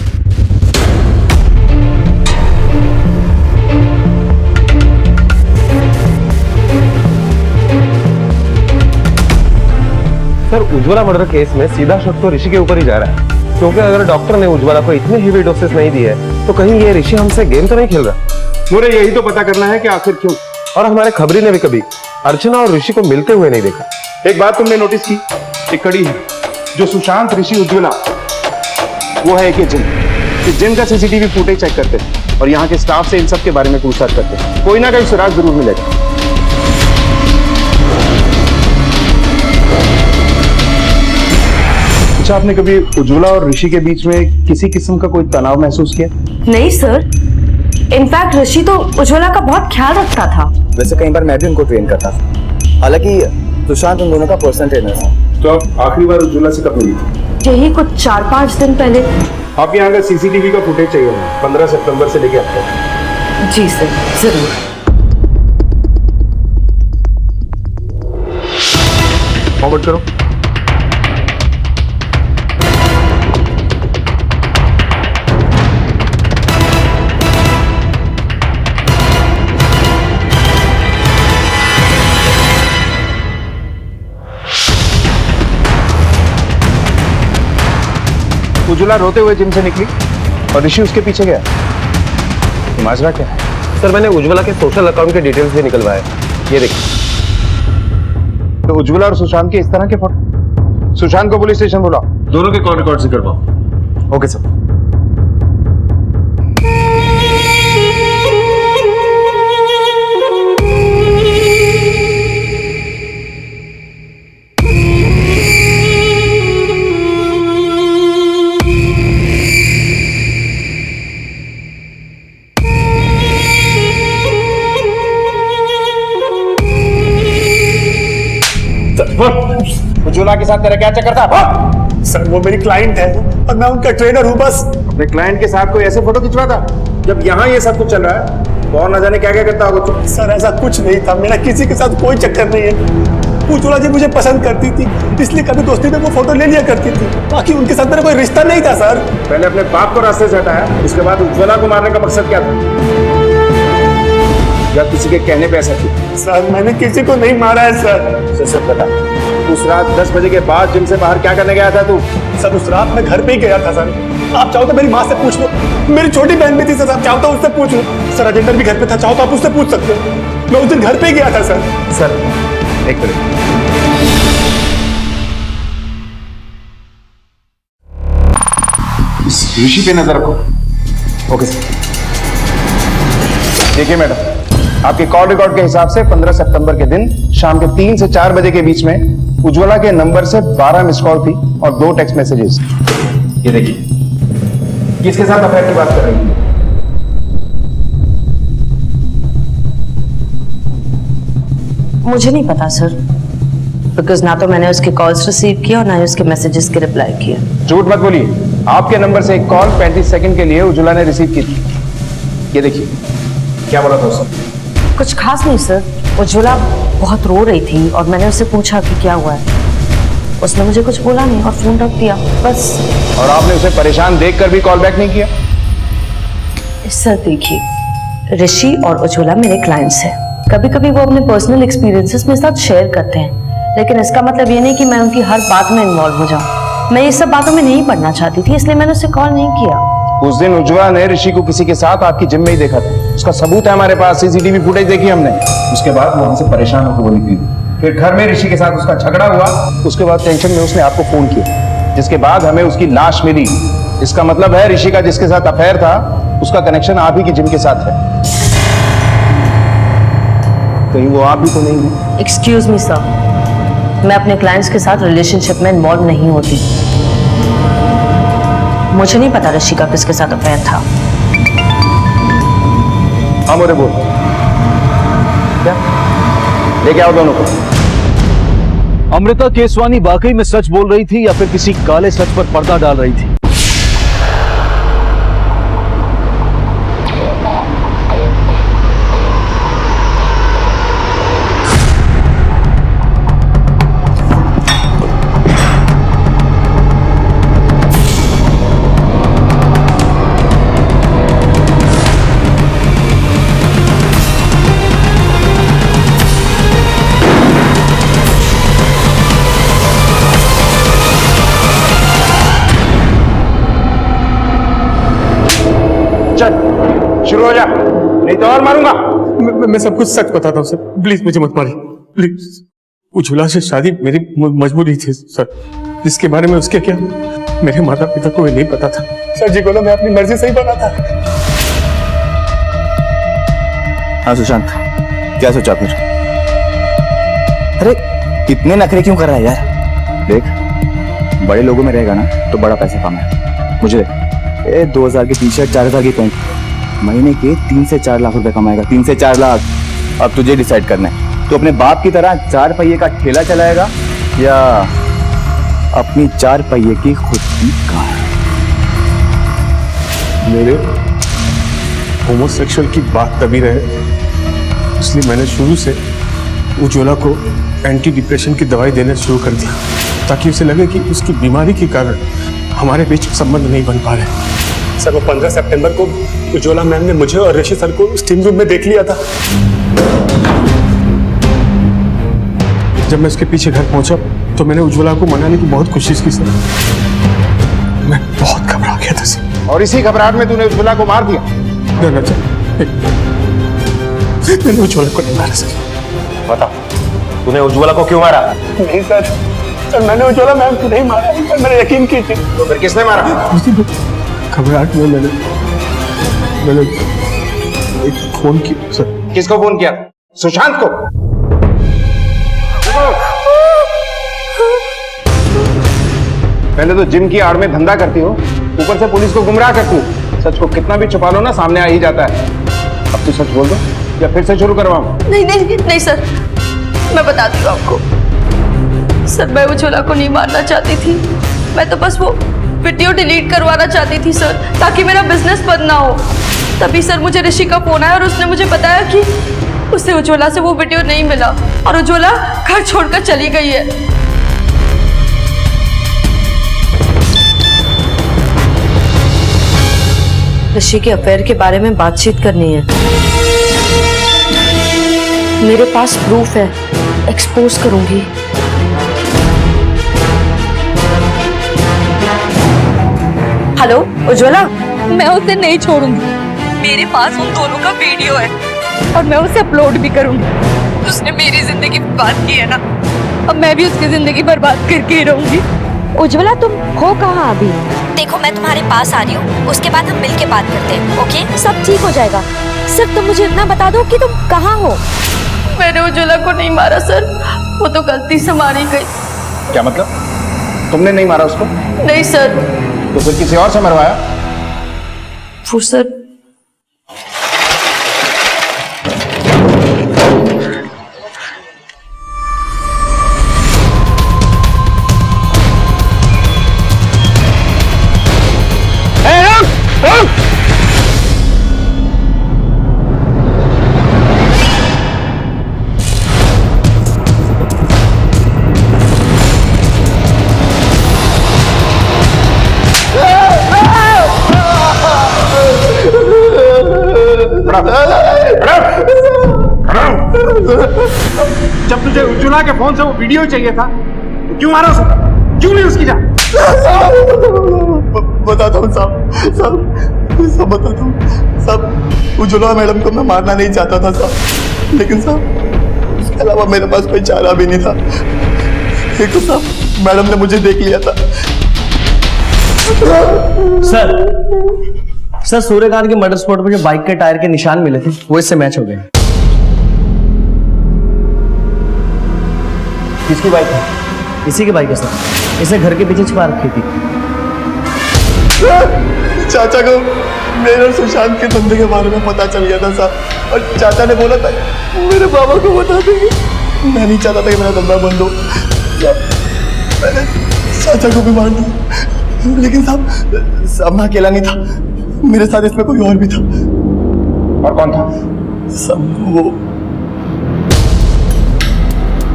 सर उज्ज्वला मर्डर केस में सीधा शक तो ऋषि के ऊपर ही जा रहा है, क्योंकि अगर डॉक्टर ने उज्ज्वला को इतनी हेवी डोसेस नहीं दी है तो कहीं ये ऋषि हमसे गेम तो नहीं खेल रहा। मुझे यही तो पता करना है कि आखिर क्यों। और हमारे खबरी ने भी कभी अर्चना और ऋषि को मिलते हुए नहीं देखा। एक बात तुमने नोटिस की, एक कड़ी है जो सुशांत, ऋषि, उज्ज्वला, वो है एक ही जिम। इस जिम का सीसीटीवी फुटेज चेक करते हैं और यहाँ के स्टाफ से इन सब के बारे में पूछताछ करते हैं। कोई ना कोई सुराग जरूर मिलेगा। अच्छा, आपने कभी उज्ज्वला और ऋषि के बीच में किसी किस्म का कोई तनाव महसूस किया? नहीं सर, इनफैक्ट ऋषि तो उज्ज्वला का बहुत ख्याल रखता था। वैसे कई बार मैं भी उनको ट्रेन करता था, हालांकि सुशांत उन दोनों का पर्सनल ट्रेनर था। तो आप आखिरी बार उज्ज्वला से कब मिली थी? यही कुछ 4-5 दिन पहले। आप यहाँ का सीसीटीवी का फुटेज चाहिए हमें 15 सितंबर से लेके अब तक। जी सर, जरूर। फॉरवर्ड करो। उज्ज्वला रोते हुए जिम से निकली और ऋषि उसके पीछे गया। माजरा क्या है? सर मैंने उज्ज्वला के सोशल अकाउंट के डिटेल्स भी निकलवाए, ये देखिए। तो उज्ज्वला और सुशांत के इस तरह के फोटो। सुशांत को पुलिस स्टेशन बुलाओ। दोनों के कॉल रिकॉर्ड से करवाओ। Okay sir. उज्ज्वला के साथ तेरा क्या चक्कर था? सर वो मेरी क्लाइंट है और मैं उनका ट्रेनर हूँ बस। अपने क्लाइंट के साथ कोई ऐसे फोटो खिंचवा था? जब यहाँ ये सब कुछ चल रहा है तो और न जाने क्या क्या करता होगा। सर ऐसा कुछ नहीं था, मेरा किसी के साथ कोई चक्कर नहीं है। उज्ज्वला जी मुझे पसंद करती थी, इसलिए कभी दोस्ती में वो फोटो ले लिया करती थी, बाकी उनके साथ मेरा कोई रिश्ता नहीं था। सर पहले अपने बाप को रास्ते से हटाया, उसके बाद उज्ज्वला को मारने का मकसद क्या था? या किसी के कहने पे ऐसा किया? सर मैंने किसी को नहीं मारा है सर। सच बता, उस रात 10 बजे के बाद जिम से बाहर क्या करने गया था तू? सर उस रात मैं घर पे ही गया था सर। आप चाहो तो मेरी माँ से पूछ लो, मेरी छोटी बहन भी थी सर, आप चाहो तो उससे पूछ लो। सर अजेंडर भी घर पे था, चाहो तो आप उससे पूछ सकते हो। मैं उस दिन घर पे ही गया था सर। सर एक मिनट, ऋषि पे नजर रखो। Okay sir. देखिए मैडम, आपके कॉल रिकॉर्ड के हिसाब से 15 सितंबर के दिन शाम के 3 से 4 बजे के बीच में उज्ज्वला के नंबर से 12 मिस कॉल थी और 2 टेक्स्ट मैसेजेस। ये देखिए, किसके साथ अफेयर की बात कर रही है? मुझे नहीं पता सर, बिकॉज ना तो मैंने उसके कॉल्स रिसीव किया और ना ही उसके मैसेजेस के रिप्लाई किया। झूठ मत बोलिए, आपके नंबर से एक कॉल 35 सेकंड के लिए उज्ज्वला ने रिसीव की थी। ये देखिए, क्या बोला था उसने? कुछ खास नहीं सर, उज्ज्वला बहुत रो रही थी और मैंने उससे पूछा कि क्या हुआ है। उसने मुझे कुछ बोला नहीं और फोन रख दिया बस। और आपने उसे परेशान देखकर भी कॉल बैक नहीं किया? सर देखिए, ऋषि और उज्ज्वला मेरे क्लाइंट्स हैं। कभी कभी वो अपने पर्सनल एक्सपीरियंसेस मेरे साथ शेयर करते हैं, लेकिन इसका मतलब ये नहीं कि मैं उनकी हर बात में इन्वॉल्व हो जाऊं। मैं ये सब बातों में नहीं पड़ना चाहती थी, इसलिए मैंने उसे कॉल नहीं किया। उस दिन उज्ज्वला ने ऋषि को किसी के साथ आपकी जिम में ही देखा था, उसका सबूत है हमारे पास, सीसीटीवी फुटेज देखी हमने। उसके बाद वो हमसे परेशान होकर बोली थी, फिर घर में ऋषि के साथ उसका झगड़ा हुआ, उसके बाद टेंशन में उसने आपको फोन किया, जिसके बाद हमें उसकी लाश मिली। इसका मतलब है ऋषि का जिसके साथ अफेयर था उसका कनेक्शन आप ही की जिम के साथ है। कहीं वो आप ही तो नहीं है? एक्सक्यूज मी सर, मैं अपने क्लाइंट्स के साथ रिलेशनशिप में इन्वॉल्व नहीं होती। मुझे नहीं पता ऋषि का किसके साथ अफेयर था। हाँ मोरे बोल, क्या लेके आओ दोनों को। अमृता केसवानी वाकई में सच बोल रही थी या फिर किसी काले सच पर पर्दा डाल रही थी? शुरू हो जा, नहीं तो और मारूंगा। मैं सब कुछ सच बताता हूँ सर, प्लीज मुझे मत मारिए प्लीज। उज्ज्वला से शादी मेरी मजबूरी थी सर, जिसके बारे में उसके क्या मेरे माता पिता को भी नहीं पता था सर जी को ना मैं अपनी मर्जी से ही बना था। हाँ सुशांत, क्या सोचा फिर? अरे इतने नखरे क्यों कर रहा है यार? देख, बड़े लोगों में रहेगा ना तो बड़ा पैसा कमाए। मुझे 2000 की टी शर्ट, 4000 की पैंट, महीने के 3 से 4 लाख रुपए कमाएगा। 3 से 4 लाख। अब तुझे डिसाइड करना है, तो अपने बाप की तरह 4 पहिए का ठेला चलाएगा या अपनी 4 पहिए की खुद की कार। मेरे होमोसेक्सुअल की बात तभी रहे, इसलिए मैंने शुरू से उज्ज्वला को एंटी डिप्रेशन की दवाई देना शुरू कर दिया, ताकि उसे लगे कि उसकी बीमारी के कारण हमारे बीच संबंध नहीं बन पा रहे। सर, वो 15 सितंबर को उज्ज्वला मैम ने मुझे और ऋषि सर को स्टीम रूम में देख लिया था। जब मैं उसके पीछे घर पहुंचा तो मैंने उज्ज्वला को मनाने की बहुत कोशिश की सर। मैं बहुत घबरा गया था सर। और इसी घबराहट में तूने उज्ज्वला को मार दिया? मैंने उज्ज्वला को नहीं मारा सर। बता, तूने उज्ज्वला को क्यों मारा? नहीं सर, मैंने उज्ज्वला मैम को नहीं मारा, मैंने यकीन की थी। तो फिर किसने मारा? घबराहट में मैंने एक फोन किया सर। किसको फोन किया? सुशांत को? पहले तो जिम की आड़ में धंधा करती हो, ऊपर से पुलिस को गुमराह करती हो। सच को कितना भी छुपा लो ना, सामने आ ही जाता है। अब तू सच बोल दो या फिर से शुरू करवाऊं? नहीं नहीं नहीं सर, मैं बताती हूँ आपको। सर, मैं उज्ज्वला को नहीं मारना चाहती थी, मैं तो बस वो वीडियो डिलीट करवाना चाहती थी सर, ताकि मेरा बिजनेस बंद ना हो। तभी सर मुझे ऋषि का फोन आया और उसने मुझे बताया कि उसे उज्ज्वला से वो वीडियो नहीं मिला और उज्ज्वला घर छोड़कर चली गई है। ऋषि के अफेयर के बारे में बातचीत करनी है। मेरे पास प्रूफ है, एक्सपोज करूंगी। हेलो उज्ज्वला, मैं उसे नहीं छोड़ूंगी। मेरे पास उन दोनों का वीडियो है और मैं उसे अपलोड भी करूंगी। उसने मेरी जिंदगी बर्बाद की है ना, अब मैं भी उसकी जिंदगी बर्बाद करके ही रहूंगी। उज्ज्वला, तुम हो कहाँ अभी? देखो, मैं तुम्हारे पास आ रही हूँ, उसके बाद हम मिलके बात करते हैं। ओके, सब ठीक हो जाएगा। सिर्फ तुम मुझे इतना बता दो कि तुम कहाँ हो। मैंने उज्ज्वला को नहीं मारा सर, वो तो गलती से मारी गई। क्या मतलब? तुमने नहीं मारा उसको? नहीं सर। तो फिर किसी और से मरवाया? वो सर जब तुझे उज्ज्वला के फोन से वो वीडियो चाहिए था तो क्यों मारा उसे? क्यों ली उसकी जान? बताता हूँ सब बताता हूँ सब। उज्ज्वला मैडम को मैं मारना नहीं चाहता था साहब, लेकिन साहब उसके अलावा मेरे पास कोई चारा भी नहीं था। एक तो साहब मैडम ने मुझे देख लिया था। सर, सूर्यकांत के मर्डर स्पॉट पर जो बाइक के टायर के निशान मिले थे वो इससे मैच हो गए। किसकी बाइक है? इसी की बाइक है सर, इसे घर के पीछे छिपा रखी थी। चाचा को मेरे और सुशांत के धंधे के बारे में पता चल गया था साहब, और चाचा ने बोला था मेरे बाबा को बता देंगे। मैं नहीं चाहता था कि मेरा धंधा बंद हो। मैंने चाचा को भी मार दिया, लेकिन साहब मैं अकेला नहीं था, मेरे साथ इसमें कोई और भी था। और कौन था? सब वो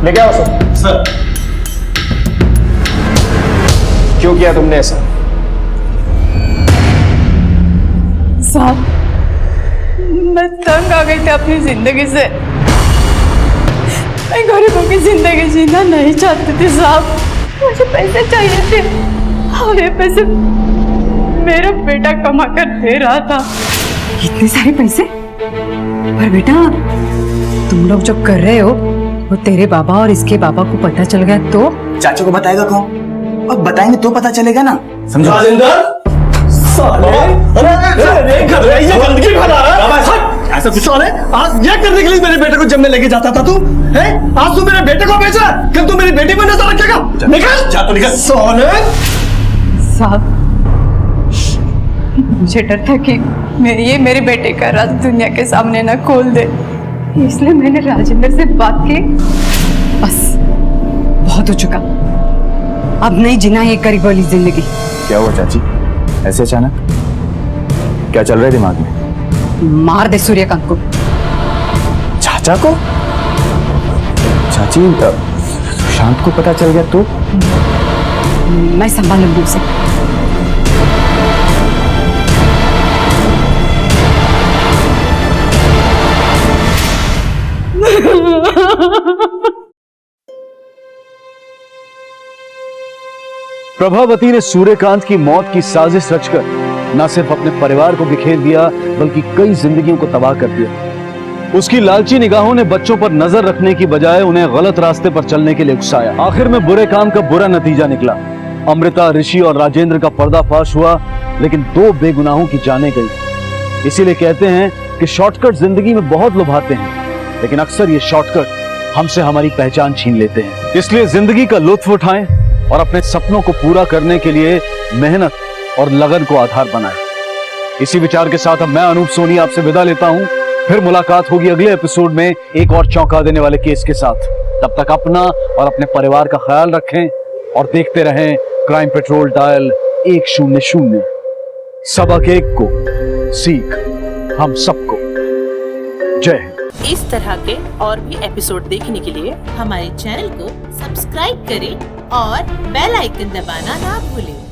लेके आओ सर। क्यों किया तुमने ऐसा? साहब, मैं तंग आ गई थी अपनी जिंदगी से। मैं गरीबों की जिंदगी जीना नहीं चाहती थी साहब। मुझे पैसे चाहिए थे और ये पैसे मेरा बेटा कमा कर दे रहा था। इतने सारे पैसे? पर बेटा तुम लोग जो कर रहे हो वो तेरे बाबा और इसके बाबा को पता चल गया तो? चाचू को बताएगा कौन? और बताएंगे तो पता चलेगा ना, समझो? साले, अरे कर रहा है, ये गंदगी फैला रहा है। ऐसा कुछ साले, आज ये करने के लिए मेरे बेटे को जमने लेके जाता था तू, हैं? आज तू मेरे बेटे को बेच रहा है, कल तू मेरी बेटी पर नजर रखेगा। निकल, जा तू निकल। साले, साहब मुझे डर था कि ये मेरे बेटे का राज दुनिया के सामने ना खोल दे, इसलिए मैंने राजेंद्र से बात की। बस बहुत हो चुका, अब नहीं जीना ये गरीब वाली जिंदगी। क्या हुआ चाची, ऐसे अचानक? क्या चल रहा है दिमाग में? मार दे सूर्यकांत को। चाचा को? चाची सुशांत को पता चल गया तो? मैं संभाल लूंगी उसे। प्रभावती ने सूर्यकांत की मौत की साजिश रचकर न सिर्फ अपने परिवार को बिखेर दिया बल्कि कई जिंदगियों को तबाह कर दिया। उसकी लालची निगाहों ने बच्चों पर नजर रखने की बजाय उन्हें गलत रास्ते पर चलने के लिए उकसाया। आखिर में बुरे काम का बुरा नतीजा निकला। अमृता, ऋषि और राजेंद्र का पर्दाफाश हुआ, लेकिन 2 बेगुनाहों की जाने गई। इसीलिए कहते हैं कि शॉर्टकट जिंदगी में बहुत लुभाते हैं, लेकिन अक्सर ये शॉर्टकट हमसे हमारी पहचान छीन लेते हैं। इसलिए जिंदगी का लुत्फ उठाएं और अपने सपनों को पूरा करने के लिए मेहनत और लगन को आधार बनाएं। इसी विचार के साथ अब मैं अनूप सोनी आपसे विदा लेता हूं। फिर मुलाकात होगी अगले एपिसोड में एक और चौंका देने वाले केस के साथ। तब तक अपना और अपने परिवार का ख्याल रखें और देखते रहें क्राइम पेट्रोल डायल 100। सबक एक को सीख हम सबको। जय हिंद। इस तरह के और भी एपिसोड देखने के लिए हमारे चैनल को सब्सक्राइब करें और बेल आइकन दबाना ना भूलें।